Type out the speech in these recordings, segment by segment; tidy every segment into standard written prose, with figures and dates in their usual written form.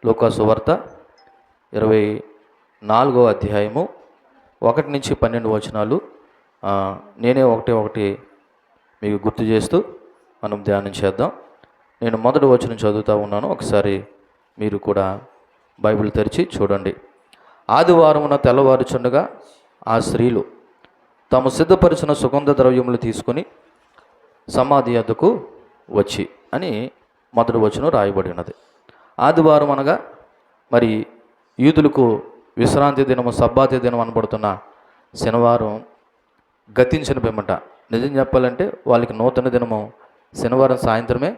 లూకా సువార్త 24వ అధ్యాయము 1 నుంచి 12 వచనాలు. నేనే ఒకటి మీకు గుర్తు చేస్తూ మనం ధ్యానం చేద్దాం. నేను మొదటి వచనం చదువుతూ ఉన్నాను, ఒకసారి మీరు కూడా బైబిల్ తెరిచి చూడండి. ఆదివారమున తెల్లవారుచుండగా ఆ స్త్రీలు తాము సిద్ధపరిచిన సుగంధ ద్రవ్యములు తీసుకుని సమాధి వద్దకు వచ్చి అని మొదటి వచనం రాయబడి ఉన్నది. ఆదివారం అనగా మరి యూదులకు విశ్రాంతి దినము, సబ్బాతి దినం అనబడుతున్న శనివారం గతించిన పిమ్మట, నిజం చెప్పాలంటే వాళ్ళకి నూతన దినము శనివారం సాయంత్రమే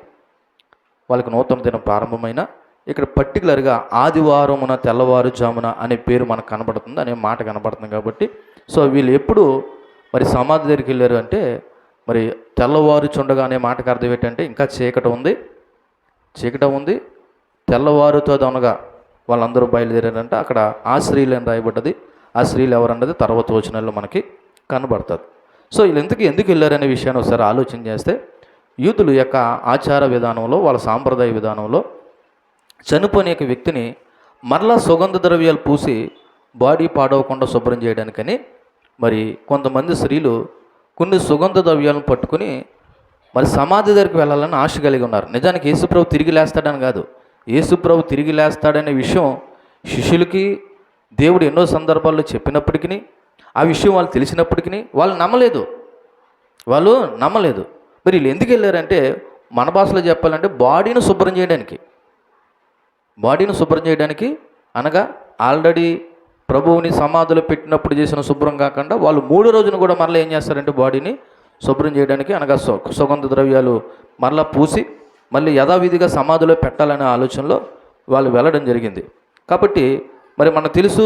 వాళ్ళకి నూతన దినం ప్రారంభమైన, ఇక్కడ పర్టికులర్గా ఆదివారమున తెల్లవారుజామున అనే పేరు మనకు కనబడుతుంది, అనే మాట కనబడుతుంది. కాబట్టి సో వీళ్ళు ఎప్పుడు మరి సమాధి దగ్గరికి వెళ్ళారు అంటే, మరి తెల్లవారుచుండగా అనే మాటకు అర్థం ఏంటంటే ఇంకా చీకటి ఉంది, తెల్లవారుతో అనగా వాళ్ళందరూ బయలుదేరారంటే అక్కడ ఆ స్త్రీలు అని రాయబడ్డది. ఆ స్త్రీలు ఎవరన్నది తర్వాత వచనాల్లో మనకి కనబడుతుంది. సో వీళ్ళు ఎందుకు వెళ్ళారనే విషయాన్ని ఒకసారి ఆలోచన చేస్తే, యూదుల యొక్క ఆచార విధానంలో, వాళ్ళ సాంప్రదాయ విధానంలో చనిపోయిన యొక్క వ్యక్తిని మరలా సుగంధ ద్రవ్యాలు పూసి బాడీ పాడవకుండా శుభ్రం చేయడానికని మరి కొంతమంది స్త్రీలు కొన్ని సుగంధ ద్రవ్యాలను పట్టుకుని మరి సమాధి దగ్గరికి వెళ్ళాలని ఆశ కలిగి ఉన్నారు. నిజానికి యేసుప్రభు తిరిగి లేస్తాడని కాదు, యేసుప్రభు తిరిగి లేస్తాడనే విషయం శిష్యులకి దేవుడు ఎన్నో సందర్భాల్లో చెప్పినప్పటికీ, ఆ విషయం వాళ్ళు తెలిసినప్పటికీ వాళ్ళు నమ్మలేదు. మరి వీళ్ళు ఎందుకు వెళ్ళారంటే, మన భాషలో చెప్పాలంటే బాడీని శుభ్రం చేయడానికి అనగా ఆల్రెడీ ప్రభువుని సమాధిలో పెట్టినప్పుడు చేసిన శుభ్రం కాకుండా వాళ్ళు 3 రోజున కూడా మరలా ఏం చేస్తారంటే బాడీని శుభ్రం చేయడానికి, అనగా సుగంధ ద్రవ్యాలు మరలా పూసి మళ్ళీ యథావిధిగా సమాధిలో పెట్టాలనే ఆలోచనలో వాళ్ళు వెళ్ళడం జరిగింది. కాబట్టి మరి మనకు తెలుసు,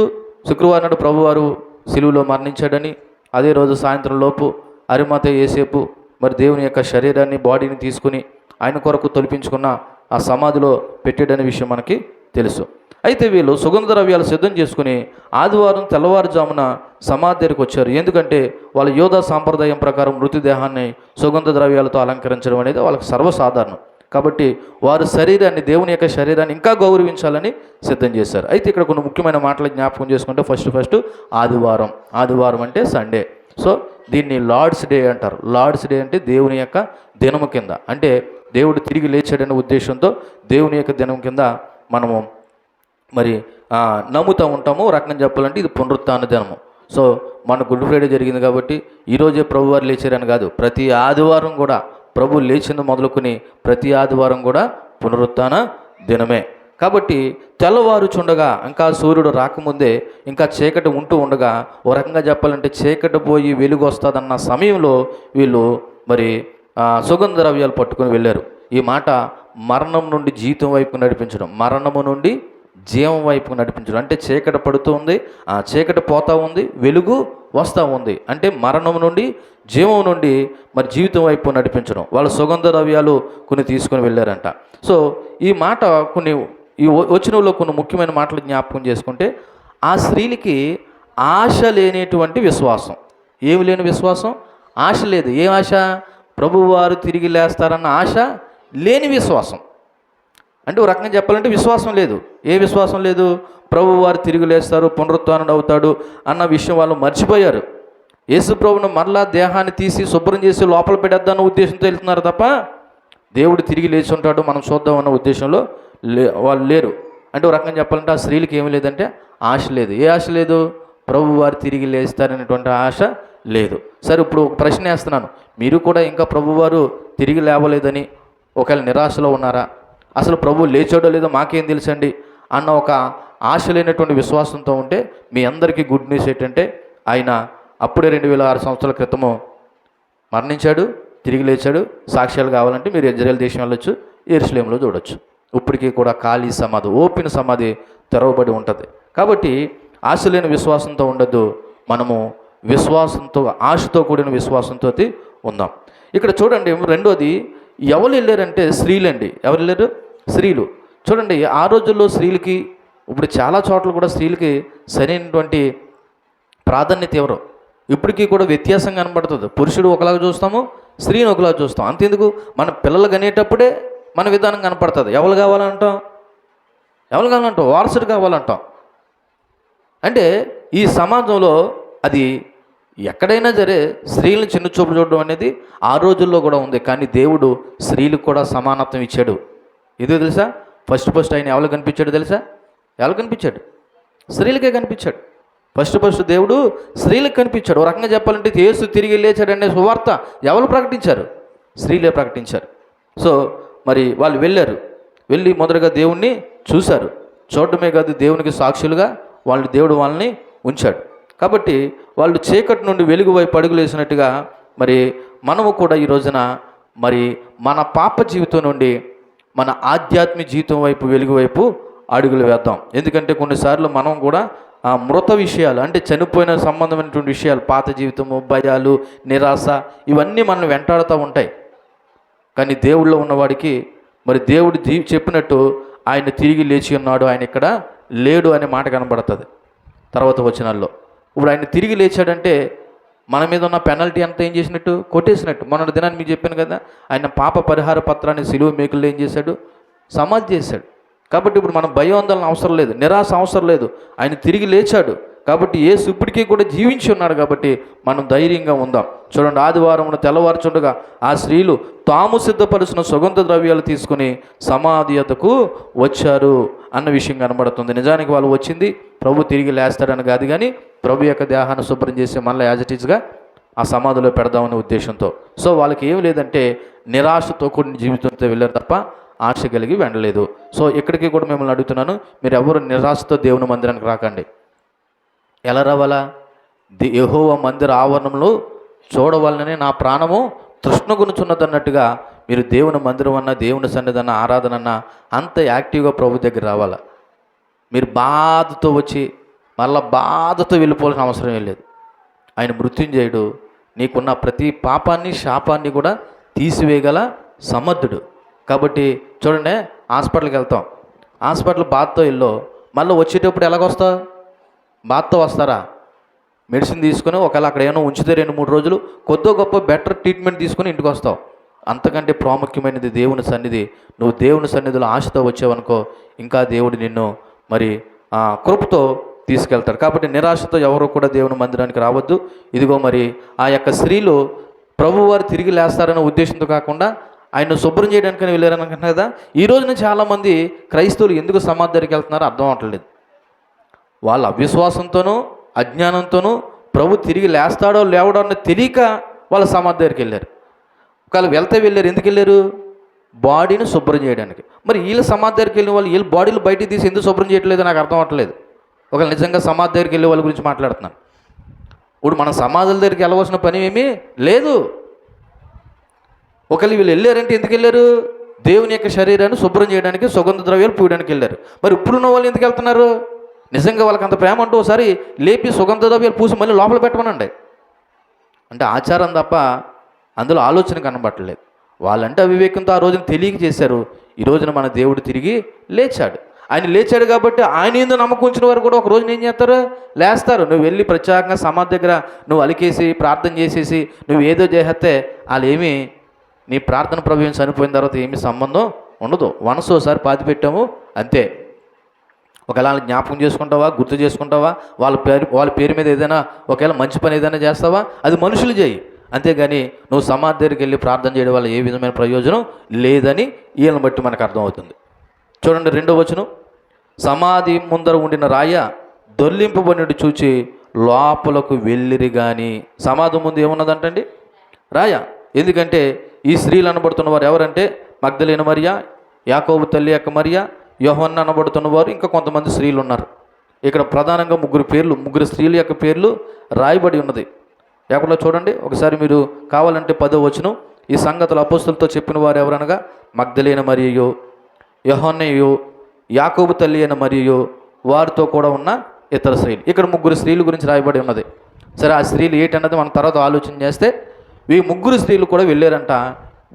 శుక్రవారం నాడు ప్రభువారు సిలువలో మరణించాడని, అదే రోజు సాయంత్రం లోపు అరిమత యేసేపు మరి దేవుని యొక్క శరీరాన్ని, బాడీని తీసుకుని ఆయన కొరకు తొలిపించుకున్న ఆ సమాధిలో పెట్టాడనే విషయం మనకి తెలుసు. అయితే వీళ్ళు సుగంధ ద్రవ్యాలు సిద్ధం చేసుకుని ఆదివారం తెల్లవారుజామున సమాధి దగ్గరికి వచ్చారు. ఎందుకంటే వాళ్ళ యోధా సాంప్రదాయం ప్రకారం మృతదేహాన్ని సుగంధ ద్రవ్యాలతో అలంకరించడం అనేది వాళ్ళకి సర్వసాధారణం. కాబట్టి వారు శరీరాన్ని, దేవుని యొక్క శరీరాన్ని ఇంకా గౌరవించాలని సిద్ధం చేశారు. అయితే ఇక్కడ కొన్ని ముఖ్యమైన మాటలు జ్ఞాపకం చేసుకుంటే, ఫస్ట్ ఆదివారం అంటే సండే. సో దీన్ని లార్డ్స్ డే అంటారు. లార్డ్స్ డే అంటే దేవుని యొక్క దినము కింద, అంటే దేవుడు తిరిగి లేచాడనే ఉద్దేశంతో దేవుని యొక్క దినం కింద మనము మరి నమ్ముతూ ఉంటాము. రకంగా చెప్పాలంటే ఇది పునరుత్థాన దినము. సో మన గుడ్ ఫ్రైడే జరిగింది కాబట్టి ఈరోజే ప్రభువారు లేచారని కాదు, ప్రతి ఆదివారం కూడా ప్రభు లేచింది మొదలుకొని ప్రతి ఆదివారం కూడా పునరుత్థాన దినమే. కాబట్టి తెల్లవారుచుండగా, ఇంకా సూర్యుడు రాకముందే, ఇంకా చీకటి ఉంటూ ఉండగా, ఓ రకంగా చెప్పాలంటే చీకటి పోయి వెలుగు వస్తుందన్న సమయంలో వీళ్ళు మరి సుగంధ ద్రవ్యాలు పట్టుకొని వెళ్ళారు. ఈ మాట మరణం నుండి జీవితం వైపు నడిపించడం, మరణము నుండి జీవం వైపు నడిపించడం అంటే చీకటి పడుతూ ఉంది, ఆ చీకటి పోతూ ఉంది, వెలుగు వస్తూ ఉంది, అంటే మరణం నుండి జీవం నుండి మరి జీవితం వైపు నడిపించడం. వాళ్ళు సుగంధ ద్రవ్యాలు కొన్ని తీసుకొని వెళ్ళారంట. సో ఈ మాట ఈ వచనంలో కొన్ని ముఖ్యమైన మాటలు జ్ఞాపకం చేసుకుంటే, ఆ స్త్రీలకి ఆశ లేనటువంటి విశ్వాసం. ఏమి లేని విశ్వాసం? ఆశ లేదు. ఏం ఆశ? ప్రభువారు తిరిగి లేస్తారన్న ఆశ లేని విశ్వాసం. అంటే ఒక రకంగా చెప్పాలంటే విశ్వాసం లేదు. ఏ విశ్వాసం లేదు? ప్రభువారు తిరిగి లేస్తారు, పునరుత్థానం అవుతాడు అన్న విషయం వాళ్ళు మర్చిపోయారు. యేసు ప్రభువును మరలా దేహాన్ని తీసి శుభ్రం చేసి లోపల పెట్టేద్దాన్న ఉద్దేశంతో వెళ్తున్నారు తప్ప, దేవుడు తిరిగి లేచి ఉంటాడు మనం చూద్దాం అన్న ఉద్దేశంలో వాళ్ళు లేరు. అంటే ఒక రకంగా చెప్పాలంటే ఆ స్త్రీలకి ఏమి లేదంటే ఆశ లేదు. ఏ ఆశ లేదు? ప్రభువారు తిరిగి లేస్తారనేటువంటి ఆశ లేదు. సరే, ఇప్పుడు ఒక ప్రశ్న వేస్తున్నాను, మీరు కూడా ఇంకా ప్రభువారు తిరిగి లేవలేదని ఒకవేళ నిరాశలో ఉన్నారా? అసలు ప్రభు లేచాడో లేదో మాకేం తెలుసండి అన్న ఒక ఆశ లేనటువంటి విశ్వాసంతో ఉంటే, మీ అందరికీ గుడ్ న్యూస్ ఏంటంటే, ఆయన అప్పుడే 2006 సంవత్సరాల క్రితము మరణించాడు, తిరిగి లేచాడు. సాక్ష్యాలు కావాలంటే మీరు ఇజ్రాయెల్ దేశం వెళ్ళొచ్చు, యెరూషలేములో చూడొచ్చు. ఇప్పటికీ కూడా ఖాళీ సమాధి, ఓపెన్ సమాధి తెరవబడి ఉంటుంది. కాబట్టి ఆశ లేని విశ్వాసంతో ఉండద్దు, మనము విశ్వాసంతో, ఆశతో కూడిన విశ్వాసంతో ఉందాం. ఇక్కడ చూడండి, రెండోది ఎవరు వెళ్ళారంటే స్త్రీలండి. ఎవరు వెళ్ళారు? స్త్రీలు. చూడండి, ఆ రోజుల్లో స్త్రీలకి, ఇప్పుడు చాలా చోట్ల కూడా స్త్రీలకి సరైనటువంటి ప్రాధాన్యత ఎవరు, ఇప్పటికీ కూడా వ్యత్యాసం కనబడుతుంది. పురుషుడు ఒకలాగా చూస్తాము, స్త్రీని ఒకలాగా చూస్తాం. అంతెందుకు, మన పిల్లలు కనేటప్పుడే మన విధానం కనపడుతుంది. ఎవరు కావాలంటాం? ఎవరు కావాలంటాం? వారసుడు కావాలంటాం. అంటే ఈ సమాజంలో అది ఎక్కడైనా సరే స్త్రీలను చిన్న చూపు చూడడం అనేది ఆ రోజుల్లో కూడా ఉంది. కానీ దేవుడు స్త్రీలకు కూడా సమానత్వం ఇచ్చాడు. ఇది తెలుసా? ఫస్ట్ ఆయన ఎవరు కనిపించాడు తెలుసా? ఎవరు కనిపించాడు? స్త్రీలకే కనిపించాడు. ఫస్ట్ దేవుడు స్త్రీలకు కనిపించాడు. ఒక రకంగా చెప్పాలంటే యేసు తిరిగి లేచాడనే సువార్త ఎవరు ప్రకటించారు? స్త్రీలే ప్రకటించారు. సో మరి వాళ్ళు వెళ్ళి మొదటగా దేవుణ్ణి చూశారు. చూడటమే కాదు, దేవునికి సాక్షులుగా దేవుడు వాళ్ళని ఉంచాడు. కాబట్టి వాళ్ళు చీకటి నుండి వెలుగు వైపు అడుగులు వేసినట్టుగా మరి మనము కూడా ఈ రోజున మరి మన పాప జీవితం నుండి మన ఆధ్యాత్మిక జీవితం వైపు, వెలుగు వైపు అడుగులు వేద్దాం. ఎందుకంటే కొన్నిసార్లు మనం కూడా మృత విషయాలు, అంటే చనిపోయిన సంబంధమైనటువంటి విషయాలు, పాత జీవితము, భయాలు, నిరాశ, ఇవన్నీ మనల్ని వెంటాడుతూ ఉంటాయి. కానీ దేవుళ్ళో ఉన్నవాడికి మరి దేవుడు చెప్పినట్టు ఆయన తిరిగి లేచి ఉన్నాడు, ఆయన ఇక్కడ లేడు అనే మాట కనబడుతుంది తర్వాత వచనాల్లో. ఇప్పుడు ఆయన తిరిగి లేచాడంటే మన మీద ఉన్న పెనల్టీ అంతా ఏం చేసినట్టు? కొట్టేసినట్టు. మొన్నటి దినాన్ని మీకు చెప్పాను కదా, ఆయన పాప పరిహార పత్రాన్ని సిలువ మేకుల్లో ఏం చేశాడు? సమాధి చేశాడు. కాబట్టి ఇప్పుడు మనం భయాందోళన అవసరం లేదు, నిరాశ అవసరం లేదు. ఆయన తిరిగి లేచాడు కాబట్టి యేసు ఇప్పటికీ కూడా జీవించి ఉన్నాడు. కాబట్టి మనం ధైర్యంగా ఉందాం. చూడండి, ఆదివారం తెల్లవారుచుండగా ఆ స్త్రీలు తాము సిద్ధపరిచిన సుగంధ ద్రవ్యాలు తీసుకుని సమాధి యొద్దకు వచ్చారు అన్న విషయం కనబడుతుంది. నిజానికి వాళ్ళు వచ్చింది ప్రభు తిరిగి లేస్తాడని కాదు, కానీ ప్రభు యొక్క దేహాన్ని శుభ్రం చేసి మళ్ళీ యాజ్ ఇట్ ఈజ్గా ఆ సమాధిలో పెడదామనే ఉద్దేశంతో. సో వాళ్ళకి ఏం లేదంటే నిరాశతో కూడిన జీవితంతో వెళ్ళారు తప్ప ఆశ కలిగి వెళ్ళలేదు. సో ఇక్కడికి కూడా మిమ్మల్ని అడుగుతున్నాను, మీరు ఎవరు నిరాశతో దేవుని మందిరానికి రాకండి. ఎలా రావాలా? యెహోవా మందిర ఆవరణంలో చూడవాలనే నా ప్రాణము తృష్ణగొనుచున్నదన్నట్టుగా మీరు దేవుని మందిరం అన్న, దేవుని సన్నిధి ఆరాధన అన్న అంత యాక్టివ్గా ప్రభు దగ్గర రావాలా. మీరు బాధతో వచ్చి మళ్ళా బాధతో వెళ్ళిపోవాల్సిన అవసరం లేదు. ఆయన మృత్యుంజయుడు, నీకున్న ప్రతి పాపాన్ని, శాపాన్ని కూడా తీసివేయగల సమర్థుడు. కాబట్టి చూడండి, హాస్పిటల్కి వెళ్తాం, హాస్పిటల్ బాధతో వెళ్ళు, మళ్ళీ వచ్చేటప్పుడు ఎలాగొస్తావు? బాధతో వస్తారా? మెడిసిన్ తీసుకుని ఒకవేళ అక్కడ ఏమైనా ఉంచితే 2-3 రోజులు కొద్దో గొప్ప బెటర్ ట్రీట్మెంట్ తీసుకుని ఇంటికి వస్తావు. అంతకంటే ప్రాముఖ్యమైనది దేవుని సన్నిధి. నువ్వు దేవుని సన్నిధిలో ఆశతో వచ్చావనుకో, ఇంకా దేవుడు నిన్ను మరి కృపతో తీసుకెళ్తాడు. కాబట్టి నిరాశతో ఎవరు కూడా దేవుని మందిరానికి రావద్దు. ఇదిగో మరి ఆ యొక్క స్త్రీలు ప్రభువారు తిరిగి లేస్తారనే ఉద్దేశంతో కాకుండా ఆయన శుభ్రం చేయడానికని వెళ్ళారనుకుంటున్నా కదా. ఈ రోజున చాలామంది క్రైస్తవులు ఎందుకు సమాధి దగ్గరికి వెళ్తున్నారో అర్థం అవట్లేదు. వాళ్ళ అవిశ్వాసంతోనూ అజ్ఞానంతోనూ ప్రభు తిరిగి లేస్తాడో లేవడో అన్న తెలియక వాళ్ళ సమాధి దగ్గరికి వెళ్ళారు. ఒకవేళ వెళ్ళారు, ఎందుకు వెళ్ళారు? బాడీని శుభ్రం చేయడానికి. మరి వీళ్ళ సమాధి దగ్గరికి వెళ్ళిన వాళ్ళు వీళ్ళ బాడీలు బయటికి తీసి ఎందుకు శుభ్రం చేయట్లేదు నాకు అర్థం అవ్వట్లేదు. ఒకవేళ నిజంగా సమాధి దగ్గరికి వెళ్ళే వాళ్ళ గురించి మాట్లాడుతున్నాను. ఇప్పుడు మన సమాధుల దగ్గరికి వెళ్ళవలసిన పని ఏమీ లేదు. ఒకవేళ వీళ్ళు వెళ్ళారంటే ఎందుకు వెళ్ళారు? దేవుని యొక్క శరీరాన్ని శుభ్రం చేయడానికి, సుగంధ ద్రవ్యాలు పూయడానికి వెళ్ళారు. మరి ఇప్పుడున్న వాళ్ళు ఎందుకు వెళ్తున్నారు? నిజంగా వాళ్ళకి అంత ప్రేమ అంటూ ఒకసారి లేపి సుగంధ ద్రవ్యాలు పూసి మళ్ళీ లోపల పెట్టమనండి. అంటే ఆచారం తప్ప అందులో ఆలోచన కనబట్టలేదు. వాళ్ళంటే అవివేకంతో ఆ రోజున తెలియక చేశారు. ఈ రోజున మన దేవుడు తిరిగి లేచాడు. ఆయన లేచాడు కాబట్టి ఆయన ఏందో నమ్మకం ఉంచిన వారు కూడా ఒక రోజున ఏం చేస్తారు? లేస్తారు. నువ్వు వెళ్ళి ప్రత్యేకంగా సమాధి దగ్గర నువ్వు అలికేసి ప్రార్థన చేసేసి నువ్వు ఏదో చేస్తే వాళ్ళు ఏమీ నీ ప్రార్థన ప్రభావం చనిపోయిన తర్వాత ఏమీ సంబంధం ఉండదు. ఒకసారి పాతి పెట్టాము అంతే. ఒకవేళ జ్ఞాపకం చేసుకుంటావా, గుర్తు చేసుకుంటావా, వాళ్ళ పేరు మీద ఏదైనా ఒకవేళ మంచి పని ఏదైనా చేస్తావా, అది మనుషులు చేయి. అంతేగాని నువ్వు సమాధి దగ్గరికి వెళ్ళి ప్రార్థన చేయడం వల్ల ఏ విధమైన ప్రయోజనం లేదని వీళ్ళని బట్టి మనకు అర్థమవుతుంది. చూడండి 2వ వచనం, సమాధి ముందర ఉండిన రాయ దొర్లింపబడినట్టు చూచి లోపలకు వెళ్ళిరి కానీ. సమాధి ముందు ఏమున్నదంటండి? రాయ. ఎందుకంటే ఈ స్త్రీలు అనబడుతున్న వారు ఎవరంటే మగ్దలేన మరియా, యాకోబు తల్లి యొక్క మరియా, యోహన్న అనబడుతున్న వారు, ఇంకా కొంతమంది స్త్రీలు ఉన్నారు. ఇక్కడ ప్రధానంగా ముగ్గురు స్త్రీల యొక్క పేర్లు రాయబడి ఉన్నది. ఎక్కడో చూడండి ఒకసారి మీరు కావాలంటే 10వ వచనం. ఈ సంగతులు అపోస్తలులతో చెప్పిన వారు ఎవరనగా మగ్దలేన మరియయో, యోహన్నయో, యాకోబు తల్లి అయిన మరియయో, వారితో కూడా ఉన్న ఇతర స్త్రీలు. ఇక్కడ 3 స్త్రీల గురించి రాయబడి ఉన్నది. సరే, ఆ స్త్రీలు ఏంటన్నది మనం తర్వాత ఆలోచన చేస్తే, ఈ 3 స్త్రీలు కూడా వెళ్ళారంట.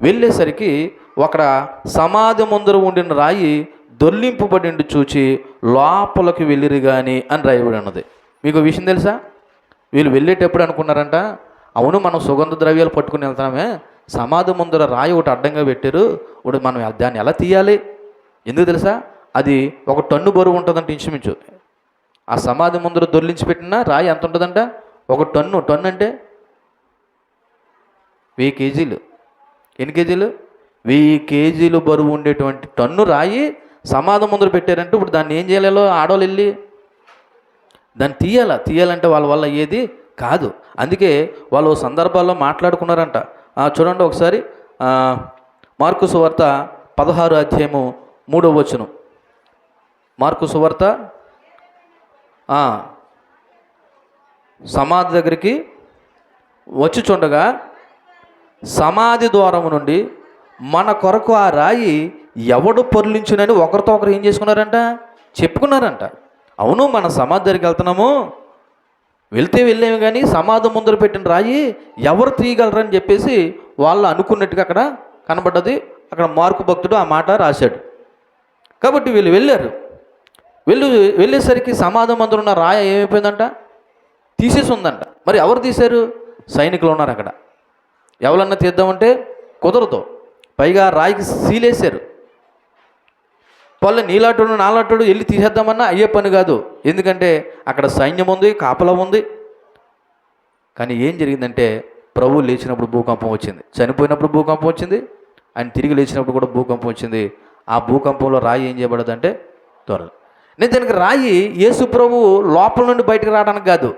వెళ్ళేసరికి అక్కడ సమాధి ముందర ఉండిన రాయి దొర్లింపబడి చూచి లోపలికి వెళ్ళిరి కానీ అని రాయబడి ఉన్నది. మీకు విషయం తెలుసా? వీళ్ళు వెళ్ళేటప్పుడు అనుకున్నారంట, అవును మనం సుగంధ ద్రవ్యాలు పట్టుకుని వెళ్తామే, సమాధి ముందర రాయి ఒకటి అడ్డంగా పెట్టారు, ఇప్పుడు మనం దాన్ని ఎలా తీయాలి? ఎందుకు తెలుసా? అది 1 టన్ను బరువు ఉంటుందంట ఇంచుమించు. ఆ సమాధి ముందర దొర్లించి పెట్టిన రాయి ఎంత ఉంటుందంట? 1 టన్ను. టన్ను అంటే 1000 కేజీలు. ఎన్ని కేజీలు? 1000 కేజీలు బరువు ఉండేటువంటి టన్ను రాయి సమాధి ముందర పెట్టారంటే ఇప్పుడు దాన్ని ఏం చేయాలో ఆడవాళ్ళు వెళ్ళి దాన్ని తీయాలంటే వాళ్ళ వల్ల అయ్యేది కాదు. అందుకే వాళ్ళు సందర్భాల్లో మాట్లాడుకున్నారంట. చూడండి ఒకసారి మార్కు సువార్త 16 అధ్యాయము 3వ వచనం. మార్కు సువార్త సమాధి దగ్గరికి వచ్చి చుండగా సమాధి ద్వారము నుండి మన కొరకు ఆ రాయి ఎవడు పొర్లించునని ఒకరితో ఒకరు ఏం చేసుకున్నారంట? చెప్పుకున్నారంట. అవును, మన సమాధి దగ్గరికి వెళ్తున్నాము, వెళ్ళేము కానీ సమాధి ముందర పెట్టిన రాయి ఎవరు తీయగలరని చెప్పేసి వాళ్ళు అనుకున్నట్టుగా అక్కడ కనబడ్డది. అక్కడ మార్కు భక్తుడు ఆ మాట రాశాడు. కాబట్టి వీళ్ళు వెళ్ళేసరికి సమాధి ముందర ఉన్న రాయి ఏమైపోయిందంట? తీసేసి ఉందంట. మరి ఎవరు తీశారు? సైనికులు ఉన్నారు అక్కడ. ఎవరన్నా తీద్దామంటే కుదరదు. పైగా రాయికి సీలేశారు. వాళ్ళ నీలాటోడు నాలాటోడు వెళ్ళి తీసేద్దామన్నా అయ్యే పని కాదు. ఎందుకంటే అక్కడ సైన్యం ఉంది, కాపలా ఉంది. కానీ ఏం జరిగిందంటే ప్రభువు లేచినప్పుడు భూకంపం వచ్చింది, చనిపోయినప్పుడు భూకంపం వచ్చింది, ఆయన తిరిగి లేచినప్పుడు కూడా భూకంపం వచ్చింది. ఆ భూకంపంలో రాయి ఏం చేయబడదంటే త్వరలు. నేను దానికి రాయి యేసు ప్రభువు లోపల నుండి బయటకు రావడానికి కాదు.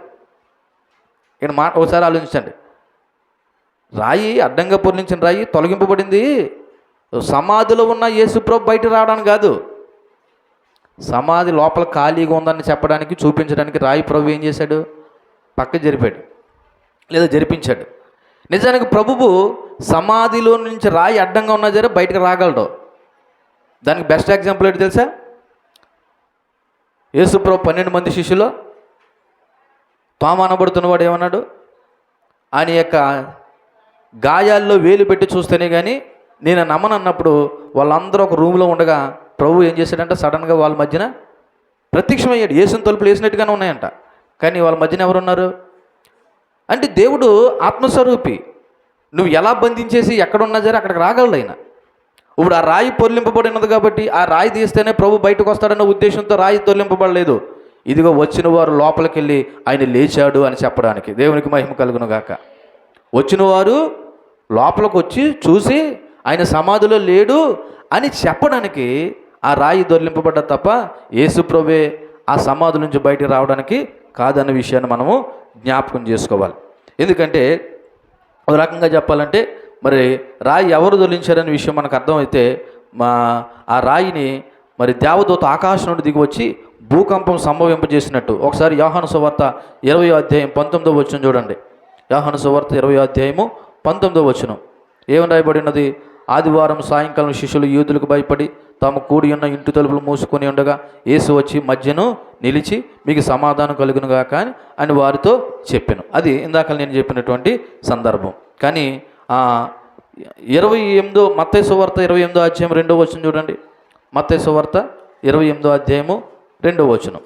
ఇక్కడ మాట ఒకసారి ఆలోచించండి. రాయి అడ్డంగా పొర్లించిన రాయి తొలగింపబడింది సమాధిలో ఉన్న యేసు ప్రభు బయటకు రావడానికి కాదు. సమాధి లోపల ఖాళీగా ఉందని చెప్పడానికి, చూపించడానికి రాయి ప్రభు ఏం చేశాడు? పక్క జరిపాడు లేదా జరిపించాడు. నిజానికి ప్రభువు సమాధిలో నుంచి రాయి అడ్డంగా ఉన్నా సరే బయటకు రాగలడు. దానికి బెస్ట్ ఎగ్జాంపుల్ ఏంటి తెలుసా? యేసు ప్రభు 12 మంది శిష్యులు తోమా అనబడుతున్నవాడు ఏమన్నాడు? ఆయన యొక్క గాయాల్లో వేలు పెట్టి చూస్తేనే కానీ నేను నమ్మనన్నప్పుడు వాళ్ళందరూ ఒక రూమ్లో ఉండగా ప్రభు ఏం చేశాడంటే సడన్గా వాళ్ళ మధ్యన ప్రత్యక్షమయ్యాడు. యేసుని తలుపులు వేసినట్టుగానే ఉన్నాయంట, కానీ వాళ్ళ మధ్యన ఎవరున్నారు అంటే దేవుడు ఆత్మస్వరూపి. నువ్వు ఎలా బంధించేసి ఎక్కడున్నా సరే అక్కడికి రాగలడు ఆయన. ఇప్పుడు ఆ రాయి పొర్లింపబడినది కాబట్టి ఆ రాయి తీస్తేనే ప్రభు బయటకు వస్తాడన్న ఉద్దేశంతో రాయి తొలగింపబడలేదు. ఇదిగో వచ్చిన వారు లోపలికి వెళ్ళి ఆయన లేచాడు అని చెప్పడానికి. దేవునికి మహిమ కలుగును గాక. వచ్చిన వారు లోపలికి వచ్చి చూసి ఆయన సమాధిలో లేడు అని చెప్పడానికి ఆ రాయి దొర్లింపబడ్డ తప్ప యేసు ప్రభువే ఆ సమాధి నుంచి బయటికి రావడానికి కాదన్న విషయాన్ని మనము జ్ఞాపకం చేసుకోవాలి. ఎందుకంటే ఒక రకంగా చెప్పాలంటే మరి రాయి ఎవరు దొర్లించారనే విషయం మనకు అర్థమైతే ఆ రాయిని మరి దేవదూత ఆకాశం నుండి దిగి వచ్చి భూకంపం సంభవింపజేసినట్టు ఒకసారి యోహాను సువార్త 20వ అధ్యాయం 19వ వచనం చూడండి. యోహాను సువార్త 20వ అధ్యాయము 19వ వచనం ఏమని రాయబడి ఉన్నది? ఆదివారం సాయంకాలం శిష్యులు యూదులకు భయపడి తాము కూడి ఉన్న ఇంటి తలుపులు మూసుకొని ఉండగా యేసు వచ్చి మధ్యను నిలిచి మీకు సమాధానం కలుగునుగా అని వారితో చెప్పాను. అది ఇందాక నేను చెప్పినటువంటి సందర్భం. కానీ 28 మత్తయి సువార్త 28వ అధ్యాయం 2వ వచనం చూడండి. మత్తయి సువార్త 28వ అధ్యాయము 2వ వచనం.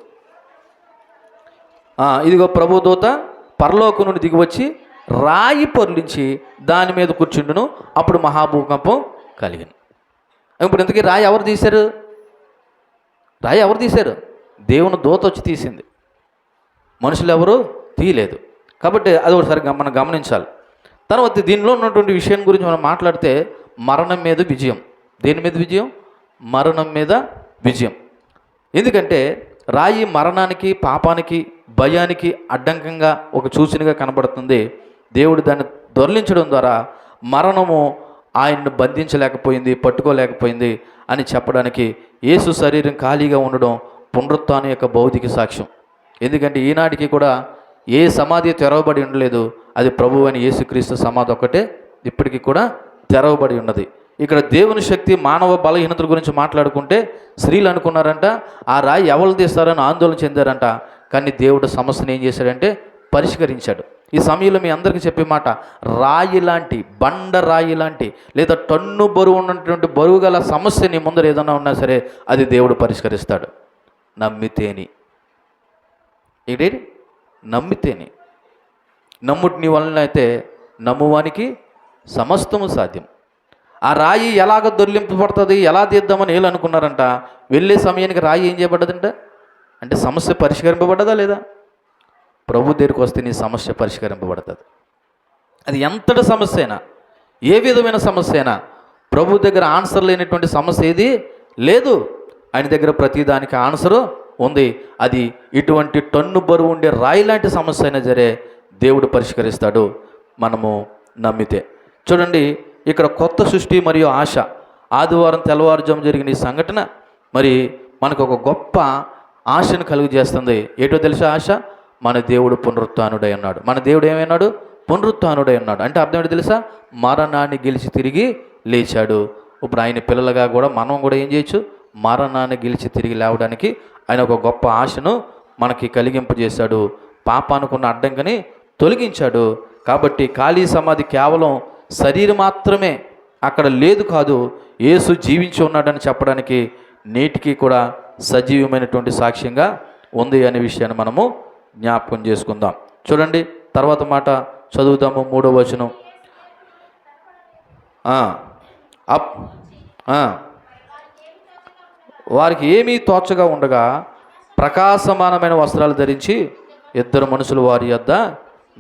ఇదిగో ప్రభు దూత పరలోకం నుండి దిగివచ్చి రాయి పొర్లించి దాని మీద కూర్చుండును, అప్పుడు మహాభూకంపం కలిగింది. ఇప్పుడు ఇంతకీ రాయి ఎవరు తీశారు? రాయి ఎవరు తీశారు? దేవుని దూత వచ్చి తీసింది, మనుషులు ఎవరు తీయలేదు. కాబట్టి అది ఒకసారి మనం గమనించాలి. తర్వాత దీనిలో ఉన్నటువంటి విషయం గురించి మనం మాట్లాడితే మరణం మీద విజయం. దేని మీద విజయం? మరణం మీద విజయం. ఎందుకంటే రాయి మరణానికి, పాపానికి, భయానికి అడ్డంకంగా ఒక సూచనగా కనబడుతుంది. దేవుడు దాన్ని దొర్లించడం ద్వారా మరణము ఆయన్ను బంధించలేకపోయింది, పట్టుకోలేకపోయింది అని చెప్పడానికి యేసు శరీరం ఖాళీగా ఉండడం పునరుత్థానం యొక్క భౌతిక సాక్ష్యం. ఎందుకంటే ఈనాటికి కూడా ఏ సమాధి తెరవబడి ఉండలేదు, అది ప్రభువు అని యేసుక్రీస్తు సమాధి ఒక్కటే ఇప్పటికీ కూడా తెరవబడి ఉన్నది. ఇక్కడ దేవుని శక్తి మానవ బలహీనతల గురించి మాట్లాడుకుంటే స్త్రీలు అనుకున్నారంట ఆ రాయి ఎవరు తీస్తారని ఆందోళన చెందారంట. కానీ దేవుడు సమస్యను ఏం చేశాడంటే పరిష్కరించాడు. ఈ సమయంలో మీ అందరికీ చెప్పే మాట, రాయి లాంటి, బండ రాయి లాంటి లేదా టన్ను బరువు ఉన్నటువంటి బరువు గల సమస్య నీ ముందర ఏదైనా ఉన్నా సరే అది దేవుడు పరిష్కరిస్తాడు. నమ్మితేని ఏంటి? నమ్మితేని. నమ్ముటి నీ వలన అయితే నమ్మువానికి సమస్తము సాధ్యం. ఆ రాయి ఎలాగ దొర్లింపబడుతుంది, ఎలా తీద్దామని వీళ్ళు అనుకున్నారంట. వెళ్ళే సమయానికి రాయి ఏం చేయబడ్డదంట అంటే సమస్య పరిష్కరింపబడ్డదా లేదా? ప్రభు దగ్గరికి వస్తే నీ సమస్య పరిష్కరింపబడుతుంది. అది ఎంతటి సమస్య అయినా, ఏ విధమైన సమస్య అయినా ప్రభు దగ్గర ఆన్సర్ లేనటువంటి సమస్య ఏది లేదు. ఆయన దగ్గర ప్రతిదానికి ఆన్సరు ఉంది. అది ఇటువంటి టన్ను బరువు ఉండే రాయి లాంటి సమస్య అయినా సరే దేవుడు పరిష్కరిస్తాడు మనము నమ్మితే. చూడండి, ఇక్కడ కొత్త సృష్టి మరియు ఆశ. ఆదివారం తెల్లవారుజాము జరిగిన ఈ సంఘటన మరి మనకు ఒక గొప్ప ఆశను కలుగజేస్తుంది. ఏటో తెలుసా ఆశ? మన దేవుడు పునరుత్థానుడై ఉన్నాడు. మన దేవుడు ఏమైనాడు? పునరుత్థానుడై ఉన్నాడు. అంటే అర్థం ఏంటో తెలుసా? మరణాన్ని గెలిచి తిరిగి లేచాడు. ఇప్పుడు ఆయన పిల్లలుగా కూడా మనం కూడా ఏం చేయొచ్చు? మరణాన్ని గెలిచి తిరిగి లేవడానికి ఆయన ఒక గొప్ప ఆశను మనకి కలిగింపజేశాడు. పాపానుకున్న అడ్డంకిని తొలగించాడు. కాబట్టి ఖాళీ సమాధి కేవలం శరీరం మాత్రమే అక్కడ లేదు కాదు, యేసు జీవించి ఉన్నాడని చెప్పడానికి నేటికి కూడా సజీవమైనటువంటి సాక్ష్యంగా ఉంది అనే విషయాన్ని మనము జ్ఞాపకం చేసుకుందాం. చూడండి, తర్వాత మాట చదువుతాము, 3వ వచనం. వారికి ఏమీ తోచగా ఉండగా ప్రకాశమానమైన వస్త్రాలు ధరించి 2 మనుషులు వారి యొద్ద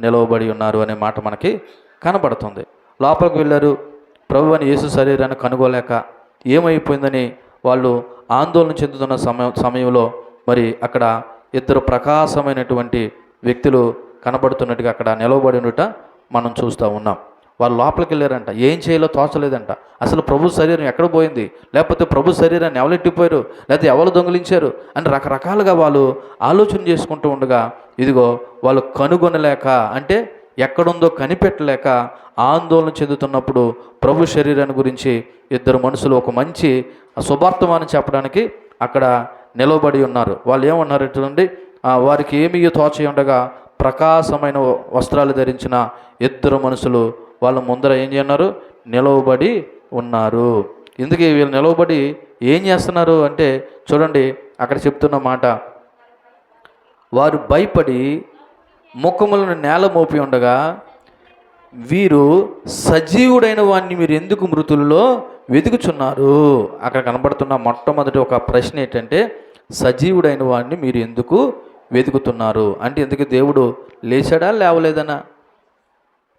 నిలవబడి ఉన్నారు అనే మాట మనకి కనబడుతుంది. లోపలికి వెళ్ళారు. ప్రభు అని యేసు శరీరాన్ని కనుగోలేక ఏమైపోయిందని వాళ్ళు ఆందోళన చెందుతున్న సమయంలో మరి అక్కడ 2 ప్రకాశమైనటువంటి వ్యక్తులు కనబడుతున్నట్టుగా అక్కడ నిలవబడి ఉండట మనం చూస్తూ ఉన్నాం. వాళ్ళు లోపలికి వెళ్ళారంట. ఏం చేయాలో తోచలేదంట. అసలు ప్రభు శరీరం ఎక్కడ పోయింది, లేకపోతే ప్రభు శరీరాన్ని ఎవరెట్టిపోయారు, లేకపోతే ఎవరు దొంగిలించారు అని రకరకాలుగా వాళ్ళు ఆలోచన చేసుకుంటూ ఉండగా ఇదిగో వాళ్ళు కనుగొనలేక, అంటే ఎక్కడుందో కనిపెట్టలేక ఆందోళన చెందుతున్నప్పుడు ప్రభు శరీరాన్ని గురించి 2 మనుషులు ఒక మంచి శుభార్తమానం చెప్పడానికి అక్కడ నిలవబడి ఉన్నారు. వాళ్ళు ఏమన్నారు చూడండి, వారికి ఏమీ తోచ ఉండగా ప్రకాశమైన వస్త్రాలు ధరించిన 2 మనుషులు వాళ్ళ ముందర ఏం చేయన్నారు? నిలవబడి ఉన్నారు. ఎందుకు వీళ్ళు నిలవబడి ఏం చేస్తున్నారు అంటే చూడండి, అక్కడ చెప్తున్న మాట, వారు భయపడి ముఖములను నేల మోపి ఉండగా వీరు సజీవుడైన వాడిని మీరు ఎందుకు మృతుల్లో వెతుకుచున్నారు? అక్కడ కనబడుతున్న మొట్టమొదటి ఒక ప్రశ్న ఏంటంటే, సజీవుడైన వాడిని మీరు ఎందుకు వెతుకుతున్నారు అంటే ఎందుకు దేవుడు లేచాడా లేవలేదనా?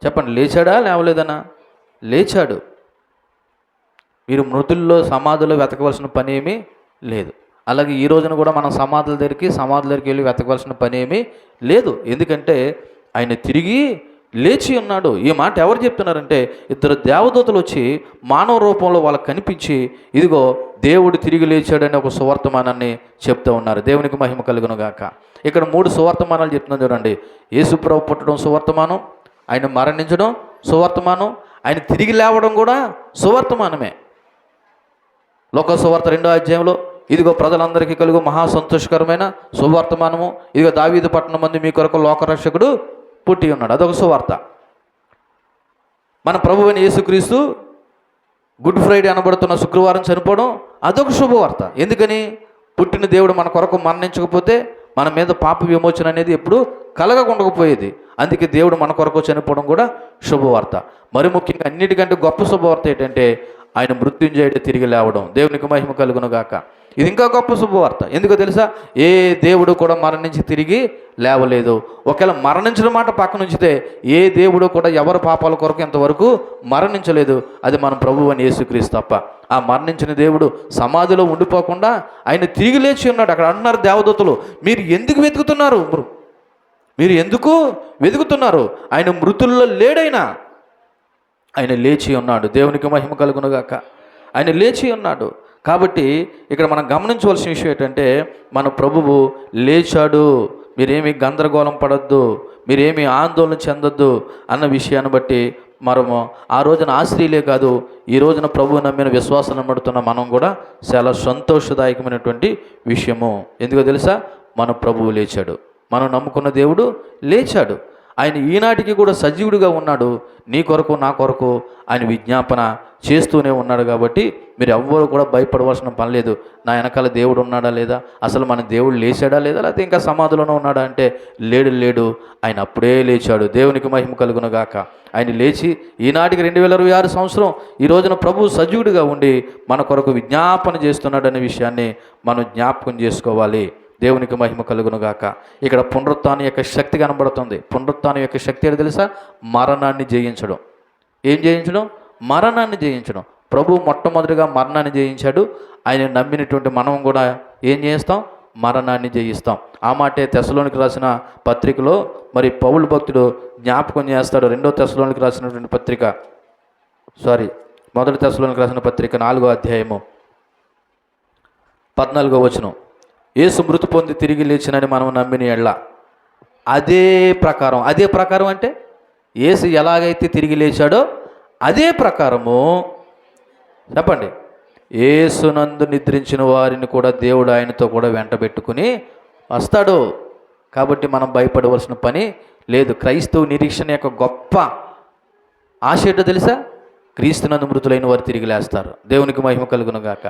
చెప్పండి, లేచాడా లేవలేదనా? లేచాడు. మీరు మృతుల్లో సమాధుల్లో వెతకవలసిన పని ఏమీ లేదు. అలాగే ఈ రోజున కూడా మనం సమాధుల దగ్గరికి వెళ్ళి వెతకవలసిన పని ఏమీ లేదు. ఎందుకంటే ఆయన తిరిగి లేచి ఉన్నాడు. ఈ మాట ఎవరు చెప్తున్నారంటే 2 దేవదూతలు వచ్చి మానవ రూపంలో వాళ్ళకి కనిపించి ఇదిగో దేవుడు తిరిగి లేచాడని ఒక సువర్తమానాన్ని చెప్తూ ఉన్నారు. దేవునికి మహిమ కలుగును గాక. ఇక్కడ 3 సువర్తమానాలు చెప్తున్నాను చూడండి. యేసుప్రభు పుట్టడం సువర్తమానం, ఆయన మరణించడం సువర్తమానం, ఆయన తిరిగి లేవడం కూడా సువర్తమానమే. లోక సువార్త 2వ అధ్యాయంలో ఇదిగో ప్రజలందరికీ కలుగు మహా సంతోషకరమైన సువర్తమానము, ఇదిగో దావీదు పట్టణం మంది మీ కొరకు లోకరక్షకుడు పుట్టి ఉన్నాడు. అదొక సువార్త. మన ప్రభువైన యేసుక్రీస్తు గుడ్ ఫ్రైడే అనబడుతున్న శుక్రవారం చనిపోవడం అదొక శుభవార్త. ఎందుకని? పుట్టిన దేవుడు మన కొరకు మరణించకపోతే మన మీద పాప విమోచన అనేది ఎప్పుడు కలగకుండకపోయేది. అందుకే దేవుడు మన కొరకు చనిపోవడం కూడా శుభవార్త. మరి ముఖ్యంగా అన్నిటికంటే గొప్ప శుభవార్త ఏంటంటే ఆయన మృత్యుంజయుడు తిరిగి లేవడం. దేవునికి మహిమ కలుగును గాక. ఇది ఇంకా గొప్ప శుభవార్త. ఎందుకో తెలుసా? ఏ దేవుడు కూడా మరణించి తిరిగి లేవలేదు. ఒకవేళ మరణించిన మాట పక్కన ఉంచితే ఏ దేవుడు కూడా ఎవరి పాపాల కొరకు ఇంతవరకు మరణించలేదు. అది మన ప్రభువు అని యేసుక్రీస్తు తప్ప. ఆ మరణించిన దేవుడు సమాధిలో ఉండిపోకుండా ఆయన తిరిగి లేచి ఉన్నాడు. అక్కడ అంటున్నారు దేవదూతలు, మీరు ఎందుకు వెతుకుతున్నారు? మీరు ఎందుకు వెతుకుతున్నారు? ఆయన మృతుల్లో లేడైనా ఆయన లేచి ఉన్నాడు. దేవునికి మహిమ కలుగునుగాక. ఆయన లేచి ఉన్నాడు. కాబట్టి ఇక్కడ మనం గమనించవలసిన విషయం ఏంటంటే మన ప్రభువు లేచాడు. మీరేమీ గందరగోళం పడద్దు, మీరేమీ ఆందోళన చెందొద్దు అన్న విషయాన్ని బట్టి మనము ఆ రోజున ఆశ్రయులే కాదు, ఈ రోజున ప్రభువు నమ్మిన విశ్వాసం నమ్ముతున్న మనం కూడా చాలా సంతోషదాయకమైనటువంటి విషయము. ఎందుకో తెలుసా? మన ప్రభువు లేచాడు. మనం నమ్ముకున్న దేవుడు లేచాడు. ఆయన ఈనాటికి కూడా సజీవుడిగా ఉన్నాడు. నీ కొరకు నా కొరకు ఆయన విజ్ఞాపన చేస్తూనే ఉన్నాడు. కాబట్టి మీరు ఎవ్వరు కూడా భయపడవలసిన పని లేదు. నా వెనకాల దేవుడు ఉన్నాడా లేదా, అసలు మన దేవుడు లేచాడా లేదా, లేకపోతే ఇంకా సమాధిలోనే ఉన్నాడా అంటే లేడు, ఆయన అప్పుడే లేచాడు. దేవునికి మహిమ కలుగును గాక. ఆయన లేచి ఈనాటికి 2026 సంవత్సరం ఈ రోజున ప్రభు సజీవుడిగా ఉండి మన కొరకు విజ్ఞాపన చేస్తున్నాడనే విషయాన్ని మనం జ్ఞాపకం చేసుకోవాలి. దేవునికి మహిమ కలుగును గాక. ఇక్కడ పునరుత్థానం యొక్క శక్తి కనబడుతుంది. పునరుత్థానం యొక్క శక్తి ఏంటో తెలుసా? మరణాన్ని జయించడం. ఏం జయించడం? మరణాన్ని జయించడం. ప్రభు మొట్టమొదటిగా మరణాన్ని జయించాడు. ఆయన నమ్మినటువంటి మనం కూడా ఏం చేస్తాం? మరణాన్ని జయిస్తాం. ఆ మాటే తెస్సలోనికి రాసిన పత్రికలో మరి పౌలు భక్తుడు జ్ఞాపకం చేస్తాడు. 2వ తెస్సలోనికి రాసినటువంటి పత్రిక, మొదటి తెస్సలోనికి రాసిన పత్రిక 4వ అధ్యాయము 14వ వచనం. యేసు మృతి పొంది తిరిగి లేచినని మనం నమ్మిన ఎడ్ల అదే ప్రకారం అంటే యేసు ఎలాగైతే తిరిగి లేచాడో అదే ప్రకారము చెప్పండి, యేసునందు నిద్రించిన వారిని కూడా దేవుడు ఆయనతో కూడా వెంటబెట్టుకుని వస్తాడు. కాబట్టి మనం భయపడవలసిన పని లేదు. క్రైస్తవ నిరీక్షణ యొక్క గొప్ప ఆశ ఏంటో తెలుసా? క్రీస్తునందు మృతులైన వారు తిరిగి లేస్తారు. దేవునికి మహిమ కలుగును గాక.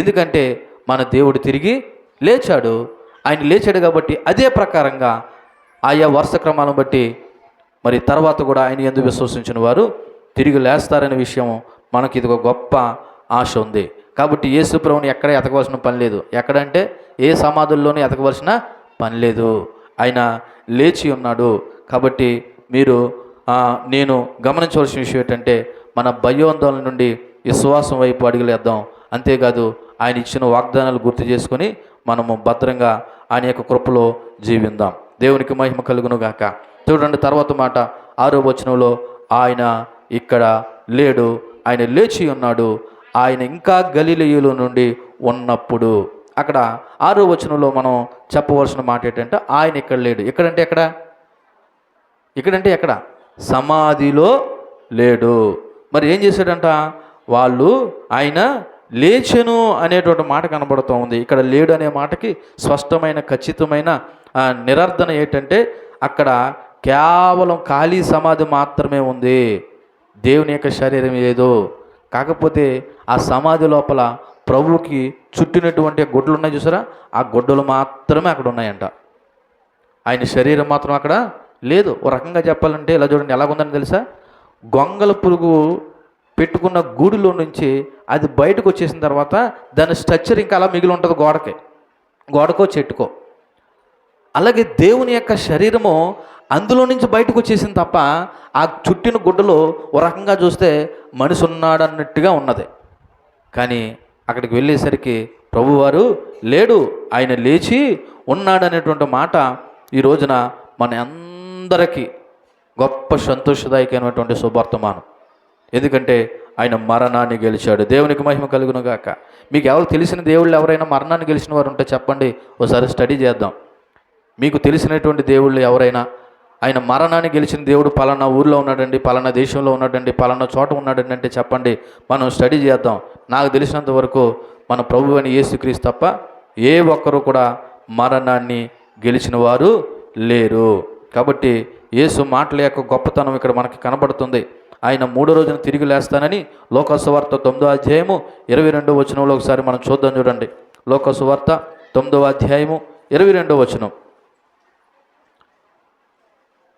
ఎందుకంటే మన దేవుడు తిరిగి లేచాడు. ఆయన లేచాడు కాబట్టి అదే ప్రకారంగా ఆయా వరుస క్రమాలను బట్టి మరి తర్వాత కూడా ఆయన యందు విశ్వసించిన వారు తిరిగి లేస్తారనే విషయం మనకి ఇది ఒక గొప్ప ఆశ ఉంది. కాబట్టి యేసు ప్రభువుని ఎక్కడ ఎతకవలసిన పని లేదు. ఎక్కడంటే ఏ సమాధుల్లోనూ ఎతకవలసిన పని లేదు. ఆయన లేచి ఉన్నాడు. కాబట్టి మీరు నేను గమనించవలసిన విషయం ఏంటంటే మన భయోందోళన నుండి విశ్వాసం వైపు అడుగులేద్దాం. అంతేకాదు ఆయన ఇచ్చిన వాగ్దానాలు గుర్తు చేసుకొని మనము భద్రంగా ఆయన యొక్క కృపలో జీవిందాం. దేవునికి మహిమ కలుగును గాక. చూడండి తర్వాత మాట 6వ వచనంలో, ఆయన ఇక్కడ లేడు, ఆయన లేచి ఉన్నాడు, ఆయన ఇంకా గలిలయలో నుండి ఉన్నప్పుడు. అక్కడ 6వ వచనంలో మనం చెప్పవలసిన మాట ఏంటంటే ఆయన ఇక్కడ లేడు. ఇక్కడంటే ఎక్కడ? సమాధిలో లేడు. మరి ఏం చేశాడంట? వాళ్ళు ఆయన లేచెను అనేటువంటి మాట కనబడుతూ ఉంది. ఇక్కడ లేడు అనే మాటకి స్పష్టమైన ఖచ్చితమైన నిరర్ధన ఏంటంటే అక్కడ కేవలం ఖాళీ సమాధి మాత్రమే ఉంది. దేవుని యొక్క శరీరం ఏదో. కాకపోతే ఆ సమాధి లోపల ప్రభువుకి చుట్టినటువంటి గుడ్డలు ఉన్నాయి చూసారా, ఆ గుడ్డలు మాత్రమే అక్కడ ఉన్నాయంట. ఆయన శరీరం మాత్రం అక్కడ లేదు. ఓ రకంగా చెప్పాలంటే ఇలా చూడండి, ఎలాగుందని తెలుసా? గొంగల పురుగు పెట్టుకున్న గూడులో నుంచి అది బయటకు వచ్చేసిన తర్వాత దాని స్ట్రక్చర్ ఇంకా అలా మిగిలి ఉంటుంది, గోడకో చెట్టుకో. అలాగే దేవుని యొక్క శరీరము అందులో నుంచి బయటకు వచ్చేసింది తప్ప ఆ చుట్టిన గుడ్డలో ఓ రకంగా చూస్తే మనిషి ఉన్నాడు అన్నట్టుగా ఉన్నది. కానీ అక్కడికి వెళ్ళేసరికి ప్రభువారు లేడు, ఆయన లేచి ఉన్నాడనేటువంటి మాట ఈ రోజున మన అందరికీ గొప్ప సంతోషదాయకమైనటువంటి శుభవర్తమానం. ఎందుకంటే ఆయన మరణాన్ని గెలిచాడు. దేవునికి మహిమ కలుగును గాక. మీకు ఎవరు తెలిసిన దేవుళ్ళు ఎవరైనా మరణాన్ని గెలిచిన వారు ఉంటే చెప్పండి, ఒకసారి స్టడీ చేద్దాం. మీకు తెలిసినటువంటి దేవుళ్ళు ఎవరైనా ఆయన మరణాన్ని గెలిచిన దేవుడు పలానా ఊర్లో ఉన్నాడండి, పలానా దేశంలో ఉన్నాడండి, పలానా చోట ఉన్నాడండి అంటే చెప్పండి, మనం స్టడీ చేద్దాం. నాకు తెలిసినంత వరకు మన ప్రభువు అని యేసుక్రీస్తు తప్ప ఏ ఒక్కరు కూడా మరణాన్ని గెలిచిన వారు లేరు. కాబట్టి యేసు మాటల యొక్క గొప్పతనం ఇక్కడ మనకి కనబడుతుంది. ఆయన 3వ రోజున తిరిగి లేస్తానని లోకసువార్త 9వ అధ్యాయము 22వ వచనంలో ఒకసారి మనం చూద్దాం. చూడండి, లోకసువార్త 9వ అధ్యాయము 22వ వచనం.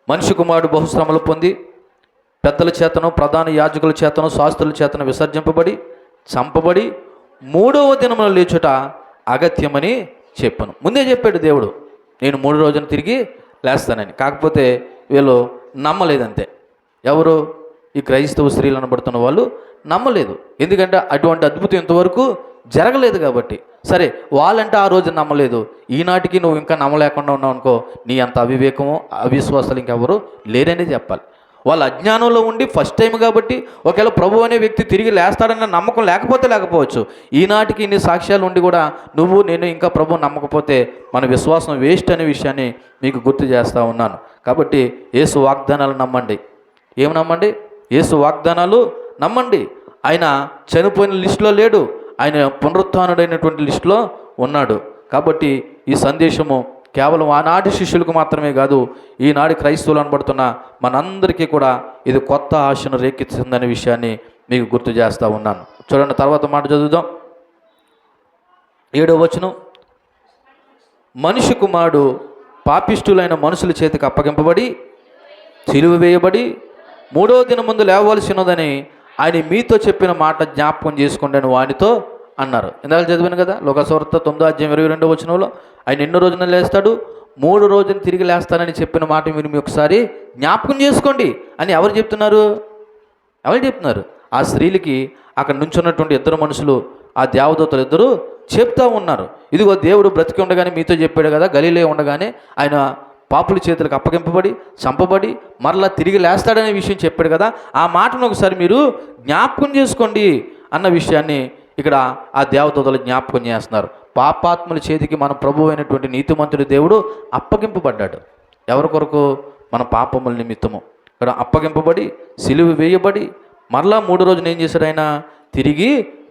మనిషి కుమారుడు బహుశ్రమలు పొంది పెద్దల చేతను ప్రధాన యాజకుల చేతను శాస్త్రుల చేతను విసర్జింపబడి చంపబడి 3వ దినమున లేచుట అగత్యమని చెప్పాను. ముందే చెప్పాడు దేవుడు, నేను 3 రోజున తిరిగి లేస్తానని. కాకపోతే వీళ్ళు నమ్మలేదంతే. ఎవరు? ఈ క్రైస్తవ స్త్రీలు అనబడుతున్న వాళ్ళు నమ్మలేదు. ఎందుకంటే అటువంటి అద్భుతం ఇంతవరకు జరగలేదు కాబట్టి. సరే, వాళ్ళంటే ఆ రోజు నమ్మలేదు. ఈనాటికి నువ్వు ఇంకా నమ్మలేకుండా ఉన్నావు అనుకో, నీ అంత అవివేకము అవిశ్వాసాలు ఇంకెవరు లేరనే చెప్పాలి. వాళ్ళ అజ్ఞానంలో ఉండి ఫస్ట్ టైం కాబట్టి ఒకవేళ ప్రభు అనే వ్యక్తి తిరిగి లేస్తాడన్న నమ్మకం లేకపోవచ్చు. ఈనాటికి ఇన్ని సాక్ష్యాలు ఉండి కూడా నువ్వు నేను ఇంకా ప్రభు నమ్మకపోతే మన విశ్వాసం వేస్ట్ అనే విషయాన్ని మీకు గుర్తు చేస్తూ ఉన్నాను. కాబట్టి యేసు వాగ్దానాలు నమ్మండి. ఏం నమ్మండి? యేసు వాగ్దానాలు నమ్మండి. ఆయన చనిపోయిన లిస్టులో లేడు, ఆయన పునరుత్థానుడైనటువంటి లిస్టులో ఉన్నాడు. కాబట్టి ఈ సందేశము కేవలం ఆనాటి శిష్యులకు మాత్రమే కాదు, ఈనాటి క్రైస్తవులు అనబడుతున్న మనందరికీ కూడా ఇది కొత్త ఆశను రేకెత్తిందనే విషయాన్ని మీకు గుర్తు చేస్తూ ఉన్నాను. చూడండి, తర్వాత మాట చదువుదాం. 7వ వచనం. మనిషి కుమారుడు పాపిష్టులైన మనుషుల చేతికి అప్పగింపబడి సిలువ వేయబడి 3వ దినం ముందు లేవవలసినదని ఆయన మీతో చెప్పిన మాట జ్ఞాపకం చేసుకోండి అని వానితో అన్నారు. ఇందాక చదివాను కదా, లోకసువార్త 9:22 వచనంలో ఆయన ఎన్నో రోజున లేస్తాడు, 3 రోజులు తిరిగి లేస్తానని చెప్పిన మాట మీరు మీ ఒకసారి జ్ఞాపకం చేసుకోండి అని ఎవరు చెప్తున్నారు? ఆ స్త్రీలకి అక్కడ నుంచున్నటువంటి ఇద్దరు మనుషులు, ఆ దేవదూతలు ఇద్దరు చెప్తా ఉన్నారు. ఇదిగో దేవుడు బ్రతికి ఉండగానే మీతో చెప్పాడు కదా, గలిలే ఉండగానే ఆయన పాపుల చేతులకు అప్పగింపబడి చంపబడి మరలా తిరిగి లేస్తాడనే విషయం చెప్పాడు కదా, ఆ మాటను ఒకసారి మీరు జ్ఞాపకం చేసుకోండి అన్న విషయాన్ని ఇక్కడ ఆ దేవదూతలు జ్ఞాపకం చేస్తున్నారు. పాపాత్ముల చేతికి మన ప్రభువు అయినటువంటి నీతిమంతుడి దేవుడు అప్పగింపబడ్డాడు. ఎవరి కొరకు? మన పాపముల నిమిత్తము ఇక్కడ అప్పగింపబడి సిలువ వేయబడి మరలా 3 రోజున ఏం చేశాడు? ఆయన తిరిగి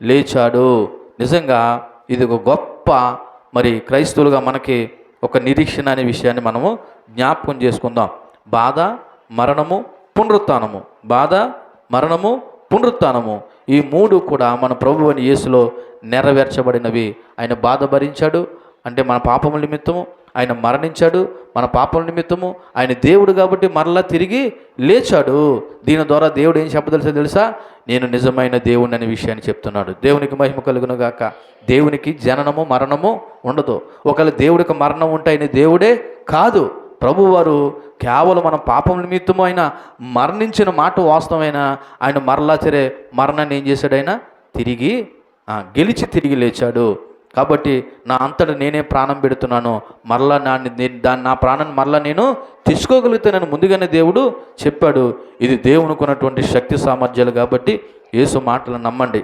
లేచాడు. నిజంగా ఇది ఒక గొప్ప మరి క్రైస్తవులుగా మనకి ఒక నిరీక్షణ అనే విషయాన్ని మనము జ్ఞాపకం చేసుకుందాం. బాధ, మరణము, పునరుత్థానము. బాధ, మరణము, పునరుత్థానము, ఈ 3 కూడా మన ప్రభువు అయిన యేసులో నెరవేర్చబడినవి. ఆయన బాధ భరించాడు అంటే మన పాపముల నిమిత్తము, ఆయన మరణించాడు మన పాపముల నిమిత్తము, ఆయన దేవుడు కాబట్టి మరలా తిరిగి లేచాడు. దీని ద్వారా దేవుడు ఏం తెలుసా? నేను నిజమైన దేవుడిని అనే విషయాన్ని చెప్తున్నాడు. దేవునికి మహిమ కలుగును గాక. దేవునికి జననము మరణము ఉండదు. ఒకవేళ దేవుడికి మరణం ఉంటే ఆయన దేవుడే కాదు. ప్రభువారు కేవలం మన పాపం నిమిత్తము ఆయన మరణించిన మాట వాస్తవమైన, ఆయన మరలా సరే మరణాన్ని ఏం చేశాడు? ఆయన తిరిగి గెలిచి తిరిగి లేచాడు. కాబట్టి నా అంతటా నేనే ప్రాణం పెడుతున్నాను, మరలా నా ప్రాణాన్ని మరలా నేను తీసుకోగలుగుతానని ముందుగానే దేవుడు చెప్పాడు. ఇది దేవునికి ఉన్నటువంటి శక్తి సామర్థ్యాలు. కాబట్టి యేసు మాటలు నమ్మండి,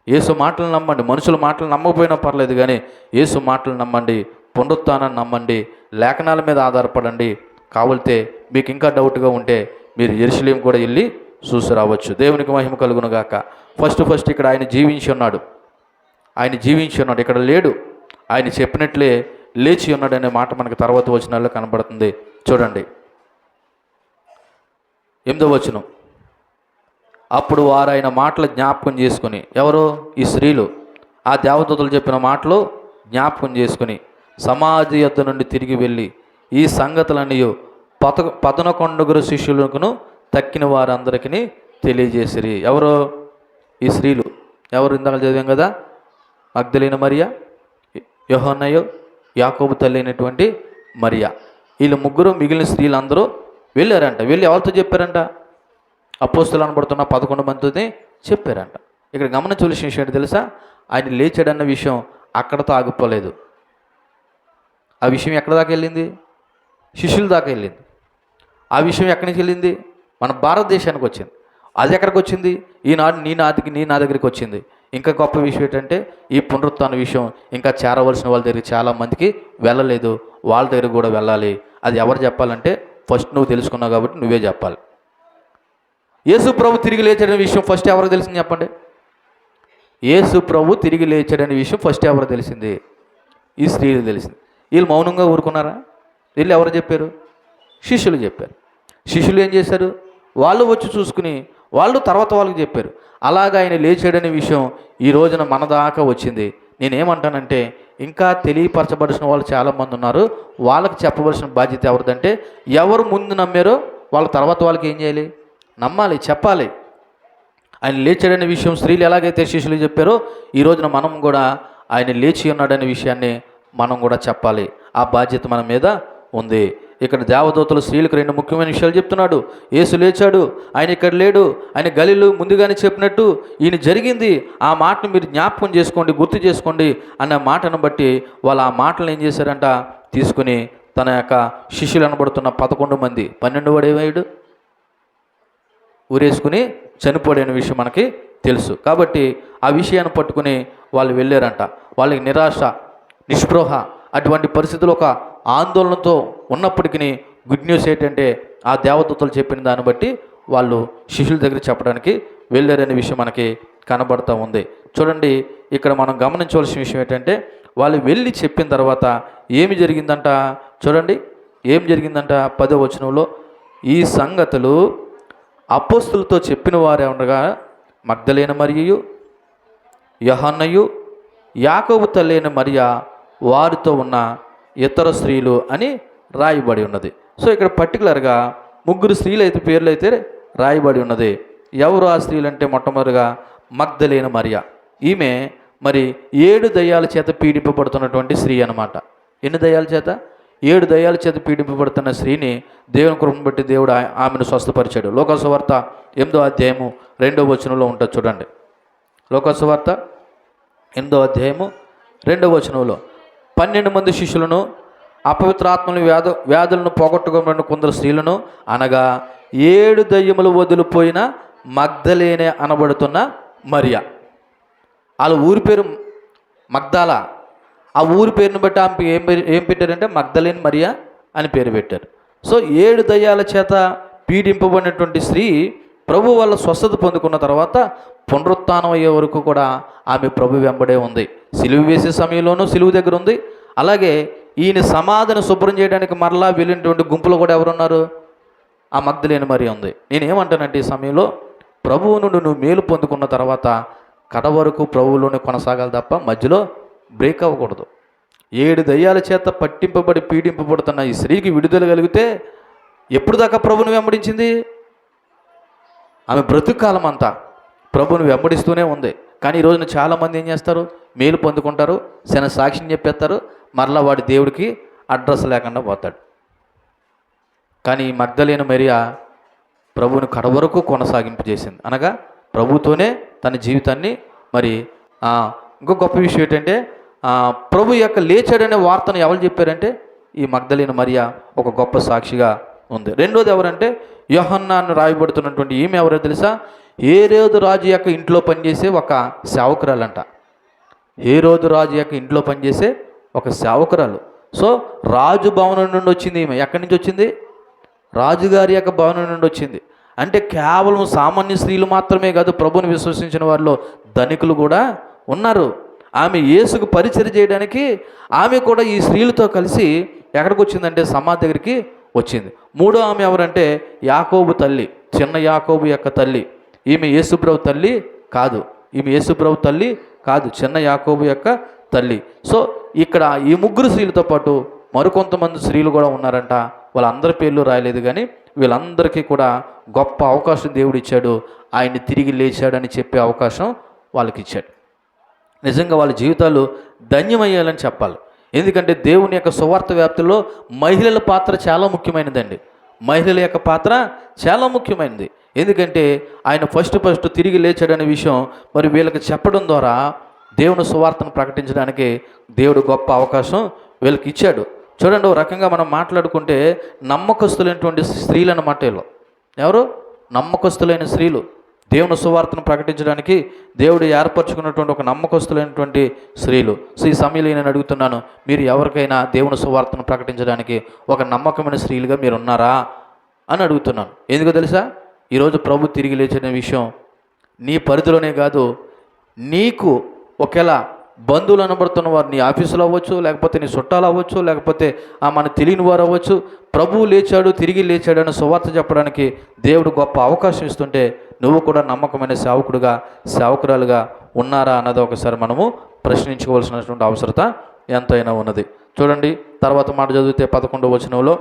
యేసు మాటలు నమ్మండి. మనుషుల మాటలు నమ్మకపోయినా పర్లేదు, కానీ యేసు మాటలు నమ్మండి, పునరుత్థానాన్ని నమ్మండి, లేఖనాల మీద ఆధారపడండి. కావలితే మీకు ఇంకా డౌట్గా ఉంటే మీరు యెరూషలేము కూడా వెళ్ళి చూసి రావచ్చు. దేవునికి మహిమ కలుగును గాక. ఫస్ట్ ఇక్కడ ఆయన జీవించి ఉన్నాడు, ఇక్కడ లేడు, ఆయన చెప్పినట్లే లేచి ఉన్నాడు అనే మాట మనకు తర్వాత వచనాల్లో కనబడుతుంది. చూడండి 8వ వచనం. అప్పుడు వారు ఆయన మాటలు జ్ఞాపకం చేసుకుని, ఎవరో? ఈ స్త్రీలు ఆ దేవదూతలు చెప్పిన మాటలు జ్ఞాపకం చేసుకుని సమాధి యొద్ద నుండి తిరిగి వెళ్ళి ఈ సంగతులన్నీ 11 శిష్యులకు తక్కిన వారందరికీ తెలియజేసిరి. ఎవరో? ఈ స్త్రీలు. ఎవరు? ఇందాక చదివాం కదా, మగ్దలేన మరియా, యోహన్నయో, యాకోబు తల్లి అయినటువంటి మరియా. వీళ్ళు ముగ్గురు, మిగిలిన స్త్రీలందరూ వెళ్ళారంట. వెళ్ళి ఎవరితో చెప్పారంట? అపోస్తులు అనబడుతున్న 11 మందితో చెప్పారంట. ఇక్కడ గమనించవలసిన విషయం ఏంటి తెలుసా? ఆయన లేచాడన్న విషయం అక్కడతో ఆగిపోలేదు. ఆ విషయం ఎక్కడ దాకా వెళ్ళింది? శిష్యుల దాకా వెళ్ళింది. ఆ విషయం ఎక్కడి నుంచి వెళ్ళింది? మన భారతదేశానికి వచ్చింది. అది ఎక్కడికి వచ్చింది? ఈనాడు నీ నా దగ్గరికి వచ్చింది. ఇంకా గొప్ప విషయం ఏంటంటే ఈ పునరుత్థాన విషయం ఇంకా చేరవలసిన వాళ్ళ దగ్గరికి చాలామందికి వెళ్ళలేదు. వాళ్ళ దగ్గర కూడా వెళ్ళాలి. అది ఎవరు చెప్పాలంటే ఫస్ట్ నువ్వు తెలుసుకున్నావు కాబట్టి నువ్వే చెప్పాలి. యేసు ప్రభు తిరిగి లేచాడనే విషయం ఫస్ట్ ఎవరికి తెలిసింది చెప్పండి? యేసు ప్రభు తిరిగి లేచాడనే విషయం ఫస్ట్ ఎవరు తెలిసింది? ఈ స్త్రీలు తెలిసింది. వీళ్ళు మౌనంగా ఊరుకున్నారా? వీళ్ళు ఎవరు చెప్పారు? శిష్యులు చెప్పారు. శిష్యులు ఏం చేశారు? వాళ్ళు వచ్చి చూసుకుని వాళ్ళు తర్వాత వాళ్ళకి చెప్పారు. అలాగా ఆయన లేచాడనే విషయం ఈ రోజున మన దాకా వచ్చింది. నేనేమంటానంటే ఇంకా తెలియపరచబడిన వాళ్ళు చాలామంది ఉన్నారు. వాళ్ళకి చెప్పవలసిన బాధ్యత ఎవరిదంటే ఎవరు ముందు నమ్మారో వాళ్ళ తర్వాత వాళ్ళకి ఏం చేయాలి? నమ్మాలి, చెప్పాలి. ఆయన లేచాడనే విషయం స్త్రీలు ఎలాగైతే శిష్యులు చెప్పారో ఈ రోజున మనం కూడా ఆయన లేచి ఉన్నాడనే విషయాన్ని మనం కూడా చెప్పాలి. ఆ బాధ్యత మన మీద ఉంది. ఇక్కడ దేవదూతలు స్త్రీలకు 2 ముఖ్యమైన విషయాలు చెప్తున్నాడు. యేసు లేచాడు, ఆయన ఇక్కడ లేడు, ఆయన గలిలో ముందుగానే చెప్పినట్టు ఈయన జరిగింది. ఆ మాటను మీరు జ్ఞాపకం చేసుకోండి, గుర్తు చేసుకోండి అన్న మాటను బట్టి వాళ్ళు ఆ మాటలు ఏం చేశారంట? తీసుకుని తన యొక్క శిష్యులు అనబడుతున్న 11 మంది, 12 వాడేవాడు ఊరేసుకుని చనిపోయిన విషయం మనకి తెలుసు. కాబట్టి ఆ విషయాన్ని పట్టుకుని వాళ్ళు వెళ్ళారంట. వాళ్ళకి నిరాశ, నిస్పృహ అటువంటి పరిస్థితులు ఒక ఆందోళనతో ఉన్నప్పటికీ గుడ్ న్యూస్ ఏంటంటే ఆ దేవదూతలు చెప్పిన దాన్ని బట్టి వాళ్ళు శిష్యుల దగ్గర చెప్పడానికి వెళ్ళారనే విషయం మనకి కనబడుతూ ఉంది. చూడండి, ఇక్కడ మనం గమనించవలసిన విషయం ఏంటంటే వాళ్ళు వెళ్ళి చెప్పిన తర్వాత ఏమి జరిగిందంట చూడండి, ఏం జరిగిందంట 10వ వచనంలో, ఈ సంగతులు అపోస్తులతో చెప్పిన వారేమనగా మగ్దలేన మరియయు యోహన్నయు యాకోబు తల్లైన మరియ వారితో ఉన్న ఇతర స్త్రీలు అని రాయబడి ఉన్నది. సో ఇక్కడ పర్టికులర్గా 3 స్త్రీలు అయితే పేర్లు అయితే రాయబడి ఉన్నది. ఎవరు ఆ స్త్రీలు అంటే మొట్టమొదటిగా మగ్దలేన మరియ. ఈమె మరి 7 దయ్యాల చేత పీడింపబడుతున్నటువంటి స్త్రీ అన్నమాట. ఎన్ని దయ్యాల చేత? 7 దయ్యాల చేత పీడింపబడుతున్న స్త్రీని దేవుని కృపను బట్టి దేవుడు ఆమెను స్వస్థపరిచాడు. లోకాసు వార్త 8వ అధ్యాయము 2వ వచనంలో ఉంటుంది చూడండి. లోకాసు వార్త 8వ అధ్యాయము 2వ వచనంలో 12 మంది శిష్యులను అపవిత్రాత్మలు వ్యాధులను పోగొట్టుకోబడిన కొందరు స్త్రీలను అనగా 7 దయ్యములు వదిలిపోయిన మగ్దలేనే అనబడుతున్న మరియ. వాళ్ళ ఊరి పేరు మగ్దాల. ఆ ఊరి పేరుని బట్టి ఆమె ఏం పెట్టారంటే మగ్దలేని మరియా అని పేరు పెట్టారు. సో 7 దయ్యాల చేత పీడింపబడినటువంటి స్త్రీ ప్రభు వల్ల స్వస్థత పొందుకున్న తర్వాత పునరుత్థానం అయ్యే వరకు కూడా ఆమె ప్రభు వెంబడే ఉంది. సిలువ వేసే సమయంలోనూ సిలువ దగ్గర ఉంది. అలాగే ఈయన సమాధిని శుభ్రం చేయడానికి మరలా వెళ్ళినటువంటి గుంపులో కూడా ఎవరున్నారు? ఆ మగ్దలేని మరియ ఉంది. నేనేమంటానంటే ఈ సమయంలో ప్రభువు నుండి నువ్వు మేలు పొందుకున్న తర్వాత కడ వరకు ప్రభువులోనే కొనసాగాలి తప్ప మధ్యలో బ్రేక్ అవ్వకూడదు. 7 దయ్యాల చేత పట్టింపబడి పీడింపబడుతున్న ఈ స్త్రీకి విడుదల కలిగితే ఎప్పుడు దాకా ప్రభుని వెంబడించింది? ఆమె బ్రతుకాలం అంతా ప్రభుని వెంబడిస్తూనే ఉంది. కానీ ఈ రోజున చాలామంది ఏం చేస్తారు? మేలు పొందుకుంటారు, చిన్న సాక్ష్యం చెప్పేస్తారు, మరలా వాడి దేవుడికి అడ్రస్ లేకుండా పోతాడు. కానీ మగ్దలేన మరియ ప్రభువుని కడవరకు కొనసాగింపు చేసింది. అనగా ప్రభుతోనే తన జీవితాన్ని మరి ఇంకో గొప్ప విషయం ఏంటంటే ప్రభు యొక్క లేచాడనే వార్తను ఎవరు చెప్పారంటే ఈ మగ్దలేన మరియ ఒక గొప్ప సాక్షిగా ఉంది. రెండోది ఎవరంటే యోహన్నా అని రాయబడుతున్నటువంటి ఈమె ఎవరో తెలుసా? హేరోదు రాజు యొక్క ఇంట్లో పనిచేసే ఒక సేవకురాలంట. హేరోదు రాజు యొక్క ఇంట్లో పనిచేసే ఒక సేవకురాలు. సో రాజు భవనం నుండి వచ్చింది ఈమె. ఎక్కడి నుంచి వచ్చింది? రాజుగారి యొక్క భవనం నుండి వచ్చింది. అంటే కేవలం సామాన్య స్త్రీలు మాత్రమే కాదు, ప్రభుని విశ్వసించిన వారిలో ధనికులు కూడా ఉన్నారు. ఆమె యేసుకు పరిచర్య చేయడానికి ఆమె కూడా ఈ స్త్రీలతో కలిసి ఎక్కడికి వచ్చిందంటే సమాధి దగ్గరికి వచ్చింది. మూడో ఆమె ఎవరంటే యాకోబు తల్లి, చిన్న యాకోబు యొక్క తల్లి. ఈమె యేసుప్రభు తల్లి కాదు, చిన్న యాకోబు యొక్క తల్లి. సో ఇక్కడ ఈ 3 స్త్రీలతో పాటు మరికొంతమంది స్త్రీలు కూడా ఉన్నారంట. వాళ్ళందరి పేర్లు రాయలేదు, కానీ వీళ్ళందరికీ కూడా గొప్ప అవకాశం దేవుడు ఇచ్చాడు. ఆయన్ని తిరిగి లేచాడని చెప్పే అవకాశం వాళ్ళకి ఇచ్చాడు. నిజంగా వాళ్ళ జీవితాలు ధన్యమయ్యాలని చెప్పాలి. ఎందుకంటే దేవుని యొక్క సువార్త వ్యాప్తిలో మహిళల పాత్ర చాలా ముఖ్యమైనదండి. మహిళల యొక్క పాత్ర చాలా ముఖ్యమైనది. ఎందుకంటే ఆయన ఫస్ట్ తిరిగి లేచాడనే విషయం మరి వీళ్ళకి చెప్పడం ద్వారా దేవుని సువార్తను ప్రకటించడానికి దేవుడు గొప్ప అవకాశం వీళ్ళకి ఇచ్చాడు. చూడండి, ఓ రకంగా మనం మాట్లాడుకుంటే నమ్మకస్తులైనటువంటి స్త్రీలు అన్నమాట. ఎవరు? నమ్మకస్తులైన స్త్రీలు. దేవుని సువార్తను ప్రకటించడానికి దేవుడు ఏర్పరచుకున్నటువంటి ఒక నమ్మకస్తులైనటువంటి స్త్రీలు. సో ఈ సమయంలో నేను అడుగుతున్నాను, మీరు ఎవరికైనా దేవుని సువార్తను ప్రకటించడానికి ఒక నమ్మకమైన స్త్రీలుగా మీరు ఉన్నారా అని అడుగుతున్నాను. ఎందుకో తెలుసా? ఈరోజు ప్రభు తిరిగి లేచిన విషయం నీ పరిధిలోనే కాదు, నీకు ఒకేలా బంధువులు అనబడుతున్న వారు నీ ఆఫీసులో అవ్వచ్చు, లేకపోతే నీ చుట్టాలు అవ్వచ్చు, లేకపోతే మనకు తెలియని వారు అవ్వచ్చు, ప్రభువు లేచాడు, తిరిగి లేచాడు అని సువార్త చెప్పడానికి దేవుడు గొప్ప అవకాశం ఇస్తుంటే నువ్వు కూడా నమ్మకమైన సేవకురాలుగా ఉన్నారా అన్నది ఒకసారి మనము ప్రశ్నించుకోవాల్సినటువంటి అవసరత ఎంతైనా ఉన్నది. చూడండి, తర్వాత మాట చదివితే 11వ వచనంలో,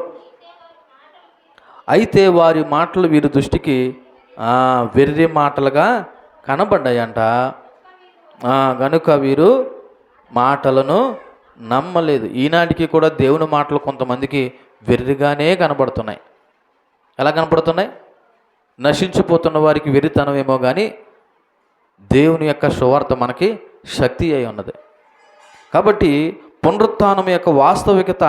అయితే వారి మాటలు వీరి దృష్టికి వెర్రి మాటలుగా కనబడ్డాయంట. గనుక వీరు మాటలను నమ్మలేదు. ఈనాటికి కూడా దేవుని మాటలు కొంతమందికి వెర్రిగానే కనబడుతున్నాయి. ఎలా కనపడుతున్నాయి? నశించిపోతున్న వారికి వెర్రితనమేమో కానీ దేవుని యొక్క సువార్త మనకి శక్తి అయి ఉన్నది. కాబట్టి పునరుత్థానం యొక్క వాస్తవికత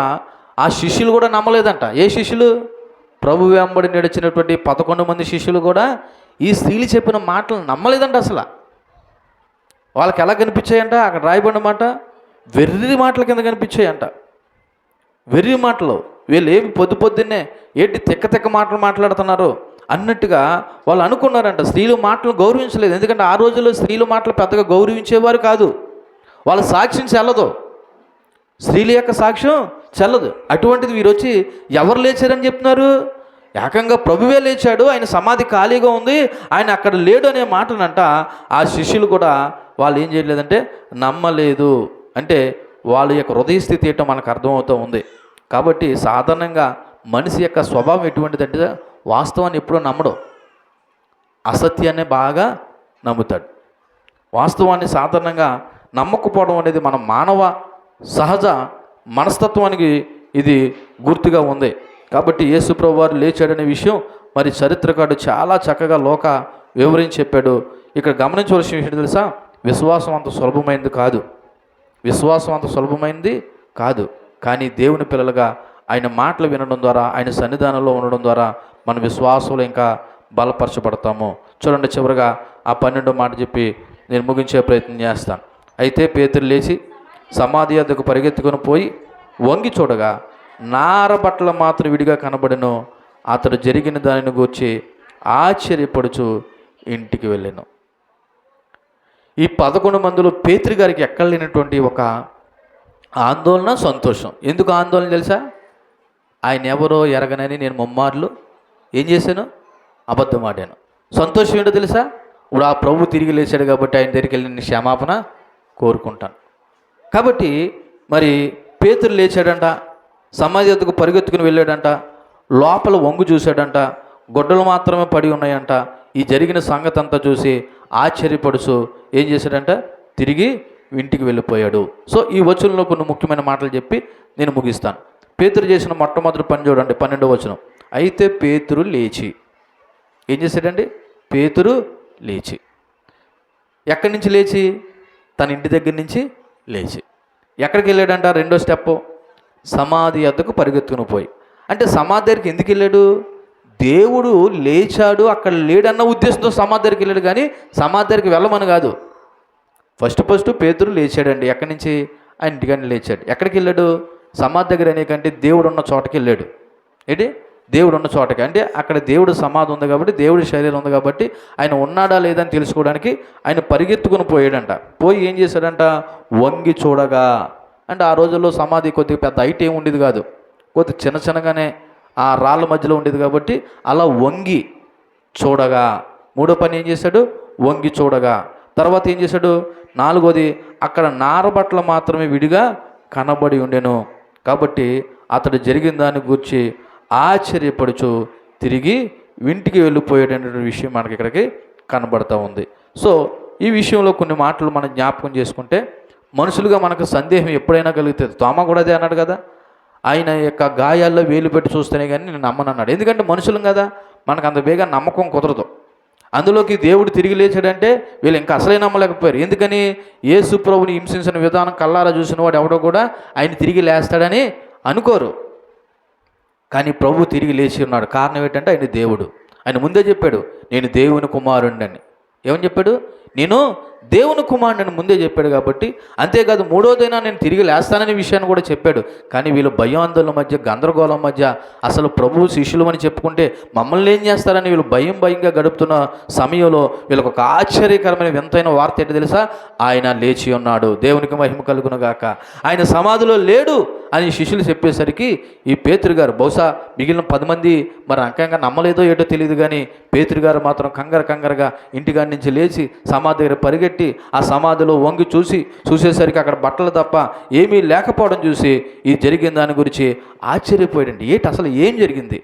ఆ శిష్యులు కూడా నమ్మలేదంట. ఏ శిష్యులు? ప్రభు వెంబడి నడిచినటువంటి 11 మంది శిష్యులు కూడా ఈ స్త్రీలు చెప్పిన మాటలు నమ్మలేదంట. అసలు వాళ్ళకి ఎలా కనిపించాయంట? అక్కడ రాయబడిన మాట వెర్రి మాటల కింద కనిపించాయంట. వెర్రి మాటలు. వీళ్ళు ఏమి పొద్దున్నే ఏంటి తిక్క మాటలు మాట్లాడుతున్నారు అన్నట్టుగా వాళ్ళు అనుకున్నారంట. స్త్రీలు మాటలు గౌరవించలేదు. ఎందుకంటే ఆ రోజుల్లో స్త్రీల మాటలు పెద్దగా గౌరవించేవారు కాదు. వాళ్ళ సాక్ష్యం చెల్లదు. స్త్రీల యొక్క సాక్ష్యం చెల్లదు. అటువంటిది వీరు వచ్చి ఎవరు లేచారని చెప్తున్నారు? ఏకంగా ప్రభువే లేచాడు, ఆయన సమాధి ఖాళీగా ఉంది, ఆయన అక్కడ లేడు అనే మాటనంట ఆ శిష్యులు కూడా వాళ్ళు ఏం చేయలేదంటే నమ్మలేదు. అంటే వాళ్ళ యొక్క హృదయ స్థితి ఏంటో మనకు అర్థమవుతూ ఉంది. కాబట్టి సాధారణంగా మనిషి యొక్క స్వభావం ఎటువంటిదంటే వాస్తవాన్ని ఎప్పుడూ నమ్మడం, అసత్యాన్ని బాగా నమ్ముతాడు. వాస్తవాన్ని సాధారణంగా నమ్మకపోవడం అనేది మన మానవ సహజ మనస్తత్వానికి ఇది గుర్తుగా ఉంది. కాబట్టి యేసుప్రభు వారు లేచాడనే విషయం మరి చరిత్రకారుడు చాలా చక్కగా వివరించి చెప్పాడు. ఇక్కడ గమనించవలసిన విషయం తెలుసా? విశ్వాసం అంత సులభమైనది కాదు. విశ్వాసం అంత సులభమైనది కాదు. కానీ దేవుని పిల్లలుగా ఆయన మాటలు వినడం ద్వారా, ఆయన సన్నిధానంలో ఉండడం ద్వారా మన విశ్వాసంలో ఇంకా బలపరచబడతాము. చూడండి, చివరిగా ఆ 12వ మాట చెప్పి నేను ముగించే ప్రయత్నం చేస్తాను. అయితే పేతురు లేచి సమాధి వద్దకు పరిగెత్తుకొని పోయి వంగి చూడగా నార బట్టలు మాత్రం విడిగా కనబడెను. అతడు జరిగిన దానిని గూర్చి ఆశ్చర్యపడుచు ఇంటికి వెళ్ళాను. ఈ 11 మందిలో పేతురు గారికి ఎక్కడ లేనటువంటి ఒక ఆందోళన, సంతోషం. ఎందుకు ఆందోళన తెలుసా? ఆయన ఎవరో ఎరగనని నేను ముమ్మార్లు ఏం చేశాను? అబద్ధం ఆడాను. సంతోషం ఏంటో తెలుసా? ఇప్పుడు ఆ ప్రభు తిరిగి లేచాడు కాబట్టి ఆయన దగ్గరికి వెళ్ళి నేను క్షమాపణ కోరుకుంటాను. కాబట్టి మరి పేతురు లేచాడంట, సమాధి వద్దకు పరిగెత్తుకుని వెళ్ళాడంట, లోపల వంగు చూశాడంట, గొడ్డలు మాత్రమే పడి ఉన్నాయంట. ఈ జరిగిన సంగతి అంతా చూసి ఆశ్చర్యపడుచు ఏం చేశాడంట? తిరిగి ఇంటికి వెళ్ళిపోయాడు. సో ఈ వచనంలో కొన్ని ముఖ్యమైన మాటలు చెప్పి నేను ముగిస్తాను. పేతురు చేసిన మొట్టమొదటి పని చూడండి, 12వ వచనం. అయితే పేతురు లేచి ఏం చేశాడండి? పేతురు లేచి ఎక్కడి నుంచి లేచి? తన ఇంటి దగ్గర నుంచి లేచి ఎక్కడికి వెళ్ళాడంట? రెండో స్టెప్, సమాధి వద్దకు పరిగెత్తుకుని పోయి. అంటే సమాధి దగ్గరికి ఎందుకు వెళ్ళాడు? దేవుడు లేచాడు అక్కడ లేడన్న ఉద్దేశంతో సమాధి దగ్గరికి వెళ్ళాడు, కానీ సమాధి దగ్గరికి వెళ్ళమని కాదు. ఫస్ట్ పేతురు లేచాడండి. ఎక్కడి నుంచి? ఆయన ఇంటికాడిని లేచాడు. ఎక్కడికి వెళ్ళాడు? సమాధి దగ్గర అనేకంటే దేవుడు ఉన్న చోటకి వెళ్ళాడు. ఏంటి? దేవుడు ఉన్న చోటకి. అంటే అక్కడ దేవుడు సమాధి ఉంది కాబట్టి, దేవుడి శరీరం ఉంది కాబట్టి ఆయన ఉన్నాడా లేదని తెలుసుకోవడానికి ఆయన పరిగెత్తుకుని పోయాడంట. పోయి ఏం చేశాడంట? వంగి చూడగా. అంటే ఆ రోజుల్లో సమాధి కొద్దిగా పెద్ద హైట్ ఏమి ఉండేది కాదు, కొద్ది చిన్నగానే ఆ రాళ్ళ మధ్యలో ఉండేది కాబట్టి అలా వంగి చూడగా. మూడో పని ఏం చేశాడు? వంగి చూడగా. తర్వాత ఏం చేశాడు? 4వది, అక్కడ నారబట్టలు మాత్రమే విడిగా కనబడి ఉండెను. కాబట్టి అతడు జరిగిన దాన్ని గూర్చి ఆశ్చర్యపడుచు తిరిగి ఇంటికి వెళ్ళిపోయాడనే విషయం మనకి ఇక్కడికి కనబడుతూ ఉంది. సో ఈ విషయంలో కొన్ని మాటలు మనం జ్ఞాపకం చేసుకుంటే మనుషులుగా మనకు సందేహం ఎప్పుడైనా కలుగుతుంది. తోమ కూడా అదే అన్నాడు కదా, ఆయన యొక్క గాయాల్లో వేలు పెట్టి చూస్తేనే కానీ నేను నమ్మనన్నాడు. ఎందుకంటే మనుషులం కదా, మనకు అంత బేగా నమ్మకం కుదరదు. అందులోకి దేవుడు తిరిగి లేచాడంటే వీళ్ళు ఇంకా అసలే నమ్మలేకపోయారు. ఎందుకని? యేసు ప్రభుని హింసించిన విధానం కల్లారా చూసిన వాడు ఎవడో కూడా ఆయన తిరిగి లేస్తాడని అనుకోరు. కానీ ప్రభు తిరిగి లేచి ఉన్నాడు. కారణం ఏంటంటే ఆయన దేవుడు. ఆయన ముందే చెప్పాడు, నేను దేవుని కుమారుడిని అని. ఏమని చెప్పాడు? నేను దేవుని కుమారుడిని ముందే చెప్పాడు. కాబట్టి అంతేకాదు, 3వదైనా నేను తిరిగి లేస్తాననే విషయాన్ని కూడా చెప్పాడు. కానీ వీళ్ళు భయాందోళన మధ్య, గందరగోళం మధ్య, అసలు ప్రభువు శిష్యులు అని చెప్పుకుంటే మమ్మల్ని ఏం చేస్తారని వీళ్ళు భయంగా గడుపుతున్న సమయంలో వీళ్ళకు ఒక ఆశ్చర్యకరమైన వింతైన వార్త ఏంటి తెలుసా? ఆయన లేచి ఉన్నాడు. దేవునికి మహిమ కలుగును గాక. ఆయన సమాధిలో లేడు అని శిష్యులు చెప్పేసరికి ఈ పేతురు గారు, బహుశా మిగిలిన 10 మంది మరి అంకంగా నమ్మలేదో ఏటో తెలియదు, కానీ పేతురు గారు మాత్రం కంగారుగా ఇంటికాడి నుంచి లేచి సమాధి దగ్గర పరిగెట్టి ఆ సమాధిలో వంగి చూసేసరికి అక్కడ బట్టలు తప్ప ఏమీ లేకపోవడం చూసి ఈ జరిగిన దాని గురించి ఆశ్చర్యపోయాడండి. అసలు ఏం జరిగింది?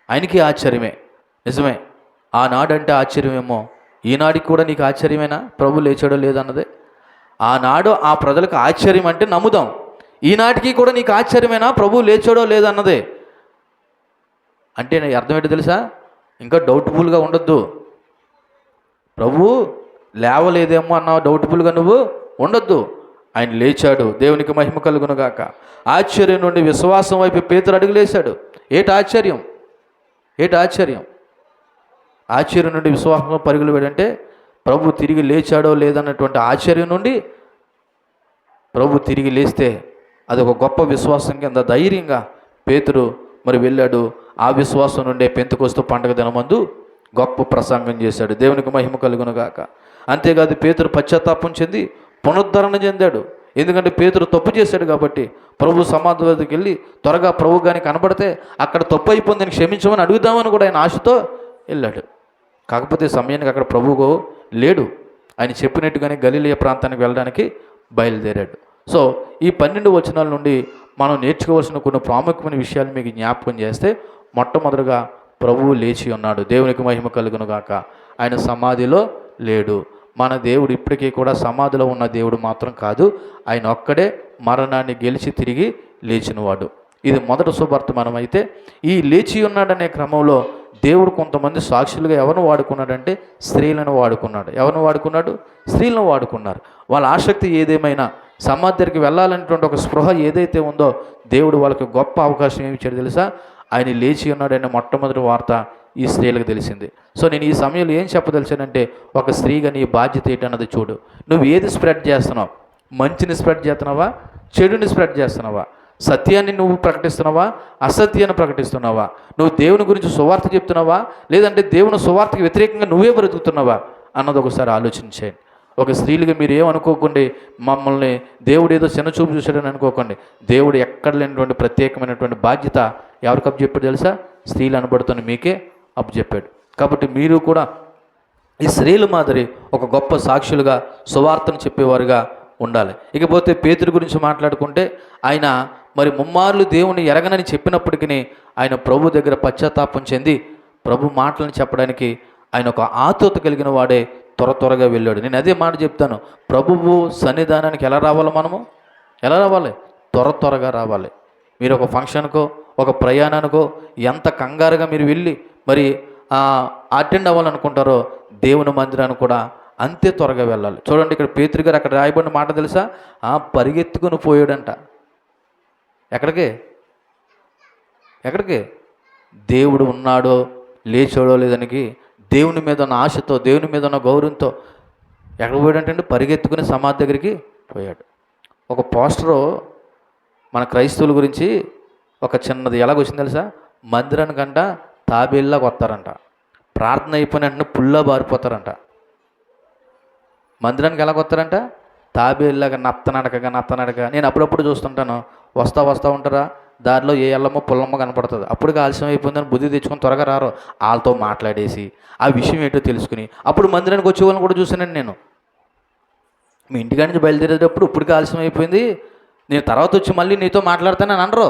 ఆయనకి ఆశ్చర్యమే, నిజమే. ఆనాడంటే ఆశ్చర్యమేమో, ఈనాడికి కూడా నీకు ఆశ్చర్యమేనా ప్రభు లేచాడో లేదన్నదే? ఆనాడు ఆ ప్రజలకు ఆశ్చర్యం అంటే నమ్ముదాం, ఈనాటికి కూడా నీకు ఆశ్చర్యమేనా ప్రభు లేచాడో లేదన్నదే? అంటే అర్థం ఏంటో తెలుసా? ఇంకా డౌట్ఫుల్గా ఉండొద్దు. ప్రభు లేవలేదేమో అన్న డౌట్ఫుల్గా నువ్వు ఉండొద్దు. ఆయన లేచాడు. దేవునికి మహిమ కలుగును గాక. ఆశ్చర్యం నుండి విశ్వాసం వైపు పేతురు అడుగులేశాడు. ఆశ్చర్యం? ఆశ్చర్యం నుండి విశ్వాసం పరుగులు వేడంటే ప్రభు తిరిగి లేచాడో లేదన్నటువంటి ఆశ్చర్యం నుండి ప్రభు తిరిగి లేస్తే అదొక గొప్ప విశ్వాసం కింద ధైర్యంగా పేతురు మరి వెళ్ళాడు. ఆ విశ్వాసం నుండే పెంతెకొస్తు పండుగ దినమందు గొప్ప ప్రసంగం చేశాడు. దేవునికి మహిమ కలుగును గాక. అంతేకాదు, పేతురు పశ్చాత్తాపం చెంది పునరుద్ధరణ చెందాడు. ఎందుకంటే పేతురు తప్పు చేశాడు కాబట్టి ప్రభు సమాధి వద్దకు వెళ్ళి త్వరగా ప్రభు కానీ కనబడితే అక్కడ తప్పు అయిపోయిందని క్షమించమని అడుగుదామని కూడా ఆయన ఆశతో వెళ్ళాడు. కాకపోతే సమయానికి అక్కడ ప్రభువు లేడు. ఆయన చెప్పినట్టుగానే గలిలయ ప్రాంతానికి వెళ్ళడానికి బయలుదేరాడు. సో ఈ 12 వచనాల నుండి మనం నేర్చుకోవాల్సిన కొన్ని ప్రాముఖ్యమైన విషయాలు మీకు జ్ఞాపకం చేస్తే, మొట్టమొదటిగా ప్రభువు లేచి ఉన్నాడు. దేవునికి మహిమ కలుగును గాక. ఆయన సమాధిలో లేడు. మన దేవుడు ఇప్పటికీ కూడా సమాధిలో ఉన్న దేవుడు మాత్రం కాదు, ఆయన ఒక్కడే మరణాన్ని గెలిచి తిరిగి లేచినవాడు. ఇది మొదటి శుభవర్తమానం. అయితే ఈ లేచి ఉన్నాడనే క్రమంలో దేవుడు కొంతమంది సాక్షులుగా ఎవరిని వాడుకున్నాడంటే స్త్రీలను వాడుకున్నాడు. ఎవరిని వాడుకున్నాడు? స్త్రీలను వాడుకున్నారు. వాళ్ళ ఆసక్తి ఏదేమైనా సమాధి దగ్గరికి వెళ్ళాలనేటువంటి ఒక స్పృహ ఏదైతే ఉందో దేవుడు వాళ్ళకి గొప్ప అవకాశం ఏమి ఇచ్చాడు తెలుసా? ఆయన లేచి ఉన్నాడనే మొట్టమొదటి వార్త ఈ స్త్రీలకు తెలిసింది. సో నేను ఈ సమయంలో ఏం చెప్పదలిచానంటే, ఒక స్త్రీగా నీ బాధ్యత ఏంటన్నది చూడు. నువ్వు ఏది స్ప్రెడ్ చేస్తున్నావు? మంచిని స్ప్రెడ్ చేస్తున్నావా? చెడుని స్ప్రెడ్ చేస్తున్నావా? సత్యాన్ని నువ్వు ప్రకటిస్తున్నావా? అసత్యాన్ని ప్రకటిస్తున్నావా? నువ్వు దేవుని గురించి సువార్త చెప్తున్నావా? లేదంటే దేవుని సువార్తకి వ్యతిరేకంగా నువ్వే బ్రతుకుతున్నావా అన్నది ఒకసారి ఆలోచించేయండి. ఒక స్త్రీలుగా మీరు ఏమనుకోకండి, మమ్మల్ని దేవుడు ఏదో చిన్న చూపు చూశాడని అనుకోకండి. దేవుడు ఎక్కడ లేనటువంటి ప్రత్యేకమైనటువంటి బాధ్యత ఎవరికి అప్పచెప్పాడు తెలుసా? స్త్రీలు అనబడుతున్న మీకే అప్పచెప్పాడు. కాబట్టి మీరు కూడా ఈ స్త్రీల మాదిరి ఒక గొప్ప సాక్షులుగా సువార్తను చెప్పేవారుగా ఉండాలి. ఇకపోతే పేతురు గురించి మాట్లాడుకుంటే, ఆయన మరి ముమ్మార్లు దేవుని ఎరగనని చెప్పినప్పటికీ ఆయన ప్రభు దగ్గర పశ్చాత్తాపం చెంది ప్రభు మాటలను చెప్పడానికి ఆయన ఒక ఆతురత కలిగిన వాడే త్వరగా వెళ్ళాడు. నేను అదే మాట చెప్తాను, ప్రభువు సన్నిధానానికి ఎలా రావాలి? మనము ఎలా రావాలి? త్వరగా రావాలి. మీరు ఒక ఫంక్షన్కో ఒక ప్రయాణానికో ఎంత కంగారుగా మీరు వెళ్ళి మరి అటెండ్ అవ్వాలనుకుంటారో దేవుని మందిరానికి కూడా అంతే త్వరగా వెళ్ళాలి. చూడండి, ఇక్కడ పేతురు గారు అక్కడ రాయబడిన మాట తెలుసా? పరిగెత్తుకుని పోయాడంట. ఎక్కడికి? దేవుడు ఉన్నాడో లేచాడో లేదానికి దేవుని మీద ఉన్న ఆశతో, దేవుని మీద ఉన్న గౌరవంతో ఎక్కడ పోయాడంటే పరిగెత్తుకుని సమాధి దగ్గరికి పోయాడు. ఒక పోస్టరు మన క్రైస్తవుల గురించి ఒక చిన్నది ఎలాగొచ్చింది తెలుసా? మందిరానికంట తాబేళ్ళలాగా వస్తారంట, ప్రార్థన అయిపోయిన వెంటనే పుల్లా బారిపోతారంట. మందిరానికి ఎలాగొస్తారంట? తాబేళ్ళలాగా నత్తనడక. నేను అప్పుడప్పుడు చూస్తుంటాను, వస్తా ఉంటారా, దారిలో ఏ ఎల్లమ్మో పుల్లమ్మ కనపడుతుంది. అప్పుడు ఆలస్యం అయిపోయిందని బుద్ధి తెచ్చుకొని త్వరగా రారో, వాళ్ళతో మాట్లాడేసి ఆ విషయం ఏంటో తెలుసుకుని అప్పుడు మందిరానికి వచ్చే వాళ్ళని కూడా చూసానండి నేను. మీ ఇంటికాడి నుంచి బయలుదేరేటప్పుడు ఇప్పటికి ఆలస్యం అయిపోయింది, నేను తర్వాత వచ్చి మళ్ళీ నీతో మాట్లాడతానని అనరు.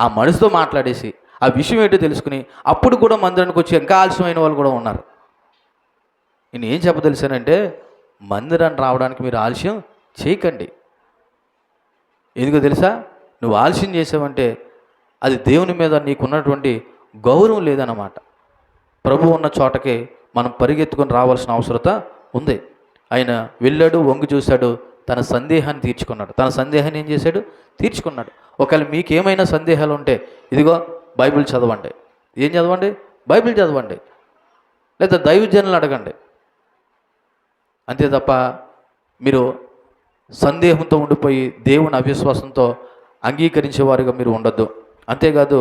ఆ మనిషితో మాట్లాడేసి ఆ విషయం ఏంటో తెలుసుకుని అప్పుడు కూడా మందిరానికి వచ్చి ఇంకా ఆలస్యమైన వాళ్ళు కూడా ఉన్నారు. నేను ఏం చెప్పదలిసానంటే, మందిరాన్ని రావడానికి మీరు ఆలస్యం చేయకండి. ఎందుకో తెలుసా? నువ్వు ఆలస్యం చేసావంటే అది దేవుని మీద నీకున్నటువంటి గౌరవం లేదన్నమాట. ప్రభు ఉన్న చోటకి మనం పరిగెత్తుకొని రావాల్సిన అవసరత ఉంది. ఆయన వెళ్ళాడు, వంగి చూశాడు, తన సందేహాన్ని తీర్చుకున్నాడు. తన సందేహాన్ని ఏం చేశాడు? తీర్చుకున్నాడు. ఒకవేళ మీకేమైనా సందేహాలు ఉంటే ఇదిగో బైబిల్ చదవండి. ఏం చదవండి? బైబిల్ చదవండి, లేదా దైవజనులను అడగండి. అంతే తప్ప మీరు సందేహంతో ఉండిపోయి దేవుని అవిశ్వాసంతో అంగీకరించేవారుగా మీరు ఉండొద్దు. అంతేకాదు,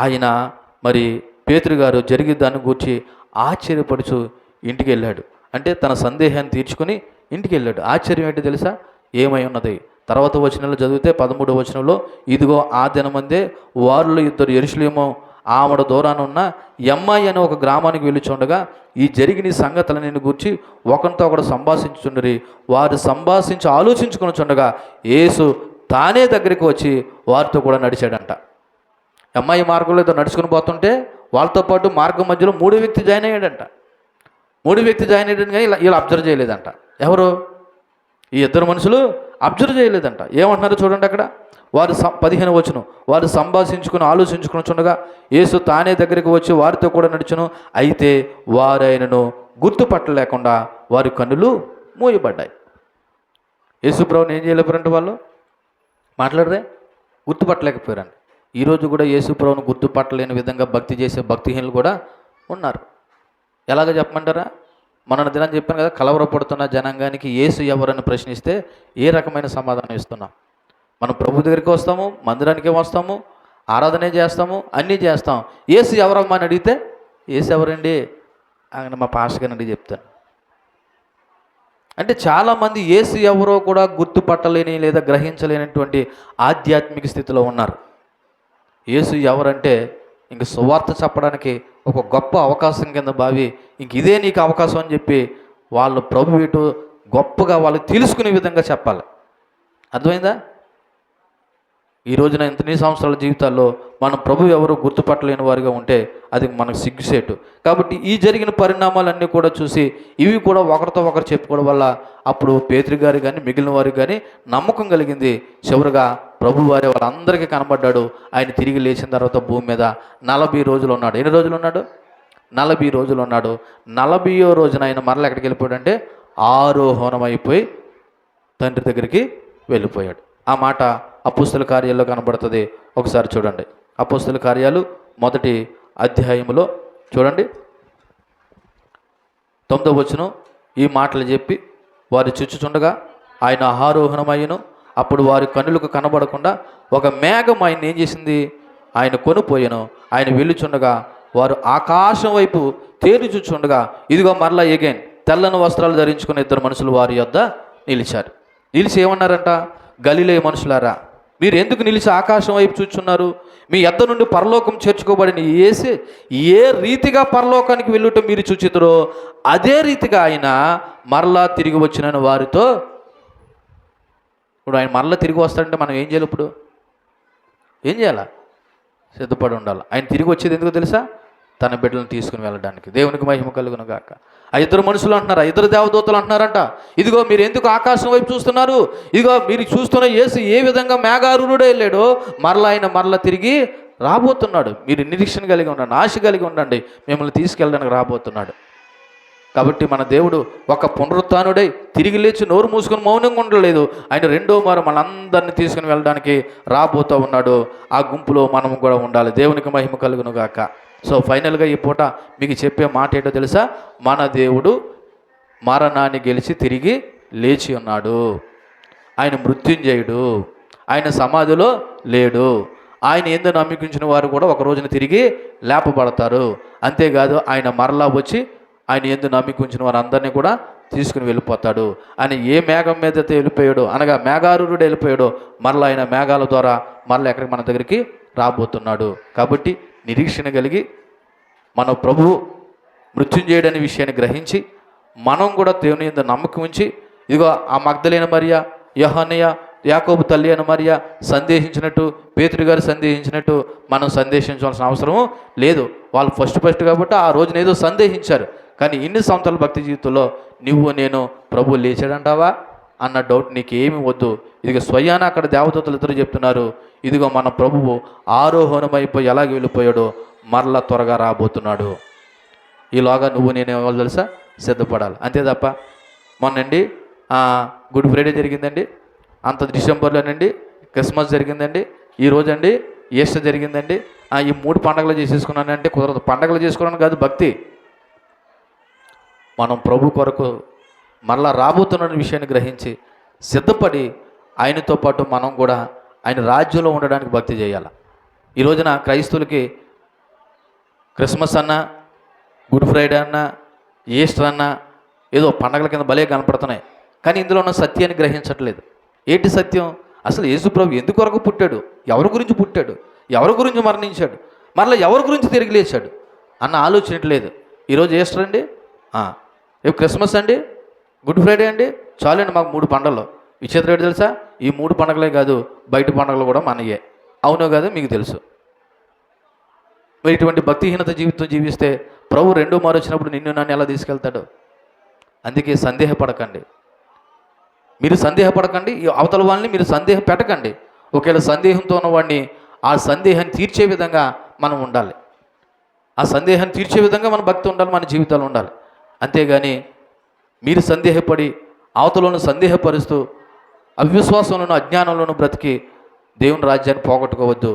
ఆయన మరి పేతురు గారు జరిగే దాన్ని గూర్చి ఆశ్చర్యపడుచు ఇంటికి వెళ్ళాడు. అంటే తన సందేహాన్ని తీర్చుకొని ఇంటికి వెళ్ళాడు. ఆశ్చర్యం ఏంటి తెలుసా? ఏమై ఉన్నది? తర్వాత వచనంలో చదివితే 13వ వచనంలో, ఇదిగో ఆ దినమందే వారిలో 2 యెరూషలేము ఆమడ దూరాన ఉన్న ఎమ్మాయి అనే ఒక గ్రామానికి వెళ్ళుచుండగా ఈ జరిగిన సంగతులను గూర్చి ఒకరితో ఒకడు సంభాషించుచుండరి. వారు ఆలోచించుకొని చుండగా యేసు తానే దగ్గరికి వచ్చి వారితో కూడా నడిచాడంట. అమ్మాయి మార్గంలో ఏదో నడుచుకుని పోతుంటే వాళ్ళతో పాటు మార్గం మధ్యలో 3వ వ్యక్తి జాయిన్ అయ్యాడంట. 3వ వ్యక్తి జాయిన్ అయ్యాడని కానీ వీళ్ళు అబ్జర్వ్ చేయలేదంట. ఎవరు? ఈ 2 మనుషులు అబ్జర్వ్ చేయలేదంట. ఏమంటున్నారో చూడండి అక్కడ. వారు 15వ వచనం, వారు ఆలోచించుకుని చుండగా యేసు తానే దగ్గరికి వచ్చి వారితో కూడా నడిచును. అయితే వారైనను గుర్తుపట్టలేకుండా వారి కన్నులు మూయబడ్డాయి. యేసు ప్రభువుని ఏం చేయలేకపోయారంటే వాళ్ళు మాట్లాడరే, గుర్తుపట్టలేకపోయారండి. ఈరోజు కూడా యేసు ప్రభువును గుర్తుపట్టలేని విధంగా భక్తి చేసే భక్తిహీనులు కూడా ఉన్నారు. ఎలాగ చెప్పమంటారా? మన దినం చెప్పాను కదా, కలవరపడుతున్న జనాంగానికి యేసు ఎవరని ప్రశ్నిస్తే ఏ రకమైన సమాధానం ఇస్తున్నాం? మనం ప్రభు దగ్గరికి వస్తాము, మందిరానికి వస్తాము, ఆరాధనే చేస్తాము, అన్నీ చేస్తాం. యేసు ఎవరమ్మా అని అడిగితే, యేసు ఎవరండి ఆయన మా పాస్టర్ గారిని అడిగి చెప్తాను. అంటే చాలామంది యేసు ఎవరో కూడా గుర్తుపట్టలేని లేదా గ్రహించలేనటువంటి ఆధ్యాత్మిక స్థితిలో ఉన్నారు. యేసు ఎవరంటే ఇంక సువార్త చెప్పడానికి ఒక గొప్ప అవకాశం కింద భావి, ఇంక ఇదే నీకు అవకాశం అని చెప్పి వాళ్ళు ప్రభు ఇటు గొప్పగా వాళ్ళు తెలుసుకునే విధంగా చెప్పాలి. అర్థమైందా? ఈ రోజున ఇన్ని సంవత్సరాల జీవితాల్లో మనం ప్రభు ఎవరు గుర్తుపట్టలేని వారిగా ఉంటే అది మనకు సిగ్గుసేటు. కాబట్టి ఈ జరిగిన పరిణామాలన్నీ కూడా చూసి ఇవి కూడా ఒకరితో ఒకరు చెప్పుకోవడం వల్ల అప్పుడు పేతురు గారు కానీ మిగిలిన వారికి కానీ నమ్మకం కలిగింది. చివరిగా ప్రభు వారి వాళ్ళందరికీ కనబడ్డాడు. ఆయన తిరిగి లేచిన తర్వాత భూమి మీద 40 రోజులు ఉన్నాడు. ఎన్ని రోజులు ఉన్నాడు? 40 రోజులు ఉన్నాడు. 40వ రోజున ఆయన మరల ఎక్కడికి వెళ్ళిపోయాడంటే ఆరోహణం అయిపోయి తండ్రి దగ్గరికి వెళ్ళిపోయాడు. ఆ మాట అపోస్తల కార్యాల్లో కనబడుతుంది. ఒకసారి చూడండి. అపోస్తల కార్యాలు 1వ అధ్యాయంలో చూడండి 9వ వచనం. ఈ మాటలు చెప్పి వారు చుచ్చుచుండగా ఆయన ఆరోహణమయ్యను. అప్పుడు వారి కన్నులకు కనబడకుండా ఒక మేఘం ఆయన ఏం చేసింది? ఆయన కొనిపోయాను. ఆయన వెళ్ళుచుండగా వారు ఆకాశం వైపు తేరి చూచుండగా ఇదిగో మరలా ఎగైన్ తెల్లని వస్త్రాలు ధరించుకున్న 2 మనుషులు వారి యొద్ద నిలిచారు. నిలిచి ఏమన్నారంట? గలిలయ మనుషులారా, మీరు ఎందుకు నిలిచి ఆకాశం వైపు చూచున్నారు? మీ యొద్ద నుండి పరలోకం చేర్చుకోబడిన యేసు ఏ రీతిగా పరలోకానికి వెళ్ళుట మీరు చూచితురో అదే రీతిగా ఆయన మరలా తిరిగి వచ్చినని వారితో. ఇప్పుడు ఆయన మరలా తిరిగి వస్తాడంటే మనం ఏం చేయాలి? ఇప్పుడు ఏం చేయాలా? సిద్ధపడి ఉండాలి. ఆయన తిరిగి వచ్చేది ఎందుకు తెలుసా? తన బిడ్డలను తీసుకుని వెళ్ళడానికి. దేవునికి మహిమ కలుగును గాక. ఆ 2 మనుషులు అంటున్నారు, ఆ 2 దేవదూతలు అంటున్నారంట, ఇదిగో మీరు ఎందుకు ఆకాశం వైపు చూస్తున్నారు? ఇదిగో మీరు చూస్తున్న యేసు ఏ విధంగా మేఘారూఢుడే వెళ్ళాడో మరలా ఆయన మరలా తిరిగి రాబోతున్నాడు. మీరు నిరీక్షణ కలిగి ఉండండి, ఆశ కలిగి ఉండండి, మిమ్మల్ని తీసుకెళ్ళడానికి రాబోతున్నాడు. కాబట్టి మన దేవుడు ఒక పునరుత్థానుడై తిరిగి లేచి నోరు మూసుకొని మౌనంగా ఉండలేదు. ఆయన 2వ మారు మనందరినీ తీసుకుని వెళ్ళడానికి రాబోతూ ఉన్నాడు. ఆ గుంపులో మనం కూడా ఉండాలి. దేవునికి మహిమ కలుగును గాక. సో ఫైనల్గా ఈ పూట మీకు చెప్పే మాట ఏంటో తెలుసా? మన దేవుడు మరణాన్ని గెలిచి తిరిగి లేచి ఉన్నాడు. ఆయన మృత్యుంజయుడు. ఆయన సమాధిలో లేడు. ఆయన యందు నమ్మికించిన వారు కూడా ఒక రోజున తిరిగి లేపబడతారు. అంతేకాదు ఆయన మరలా వచ్చి ఆయన యందు నమ్మికించిన వారందరినీ కూడా తీసుకుని వెళ్ళిపోతాడు. ఆయన ఏ మేఘం మీద అయితే వెళ్ళిపోయాడో, అనగా మేఘారూఢుడు వెళ్ళిపోయాడో మరలా ఆయన మేఘాల ద్వారా మరలా ఎక్కడికి మన దగ్గరికి రాబోతున్నాడు. కాబట్టి నిరీక్షణ కలిగి మన ప్రభువు మృత్యుంజయుడనే విషయాన్ని గ్రహించి మనం కూడా దేవుని యందు నమ్మకం ఉంచి, ఇదిగో ఆ మగ్దలేన మరియా, యోహన్నయ్య, యాకోబు తల్లి అయిన మరియా సందేహించినట్టు, పేతురు గారు సందేహించినట్టు మనం సందేహించాల్సిన అవసరం లేదు. వాళ్ళు ఫస్ట్ కాబట్టి ఆ రోజున ఏదో సందేహించారు. కానీ ఇన్ని సంవత్సరాల భక్తి జీవితంలో నువ్వు నేను ప్రభు లేచాడంటావా అన్న డౌట్ నీకేమి వద్దు. ఇదిగో స్వయాన అక్కడ దేవదూతలు 2 చెప్తున్నారు, ఇదిగో మన ప్రభువు ఆరోహణమైపోయి ఎలాగ వెళ్ళిపోయాడో మరలా త్వరగా రాబోతున్నాడు. ఈలోగా నువ్వు నేను ఎవరు తెలుసా? సిద్ధపడాలి. అంతే తప్ప మొన్నండి గుడ్ ఫ్రైడే జరిగిందండి, అంత డిసెంబర్లోనండి క్రిస్మస్ జరిగిందండి, ఈరోజు అండి ఈస్టర్ జరిగిందండి, ఈ 3 పండుగలు చేసేసుకున్నానంటే కుదరదు. పండుగలు చేసుకోవడానికి కాదు భక్తి. మనం ప్రభు కొరకు మరలా రాబోతున్న విషయాన్ని గ్రహించి సిద్ధపడి ఆయనతో పాటు మనం కూడా ఆయన రాజ్యంలో ఉండడానికి భక్తి చేయాలి. ఈ రోజున క్రైస్తవులకి క్రిస్మస్ అన్నా, గుడ్ ఫ్రైడే అన్నా, ఈస్టర్ అన్నా ఏదో పండగల కింద భలే కనపడుతున్నాయి. కానీ ఇందులో ఉన్న సత్యాన్ని గ్రహించట్లేదు. ఏంటి సత్యం? అసలు యేసు ప్రభు ఎందుకు వరకు పుట్టాడు? ఎవరి గురించి పుట్టాడు? ఎవరి గురించి మరణించాడు? మరలా ఎవరి గురించి తిరిగి లేచాడు అన్న ఆలోచన లేదు. ఈరోజు ఈస్టర్ అండి, రేపు క్రిస్మస్ అండి, గుడ్ ఫ్రైడే అండి, చాలండి మాకు 3 పండుగలు. విచిత్రం ఏంటి తెలుసా? ఈ 3 పండుగలే కాదు, బయట పండుగలు కూడా మనయే. అవునో కాదో మీకు తెలుసు. మరి ఇటువంటి భక్తిహీనత జీవితం జీవిస్తే ప్రభు 2వ మారు వచ్చినప్పుడు నిన్ను నన్ను ఎలా తీసుకెళ్తాడు? అందుకే సందేహపడకండి. మీరు సందేహపడకండి, అవతల వాళ్ళని మీరు సందేహం పెట్టకండి. ఒకవేళ సందేహంతో ఉన్నవాడిని ఆ సందేహాన్ని తీర్చే విధంగా మనం ఉండాలి. ఆ సందేహాన్ని తీర్చే విధంగా మన భక్తి ఉండాలి, మన జీవితాలు ఉండాలి. అంతేగాని మీరు సందేహపడి అవతలను సందేహపరుస్తూ అవిశ్వాసంలోనూ అజ్ఞానంలోనూ బ్రతికి దేవుని రాజ్యాన్ని పోగొట్టుకోవద్దు.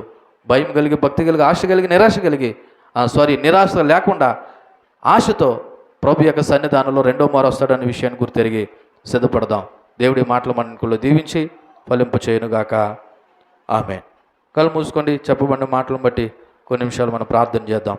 భయం కలిగి, భక్తి కలిగి, ఆశ కలిగి, నిరాశ కలిగి, నిరాశ లేకుండా ఆశతో ప్రభు యొక్క సన్నిధానంలో 2వ మారు వస్తాడనే విషయాన్ని గుర్తెరిగి సిద్ధపడదాం. దేవుడి మాటలు మనకులో దీవించి ఫలింప చేయనుగాక. ఆమేన్. కళ్ళు మూసుకోండి. చెప్పబడిన మాటలను బట్టి కొన్ని నిమిషాలు మనం ప్రార్థన చేద్దాం.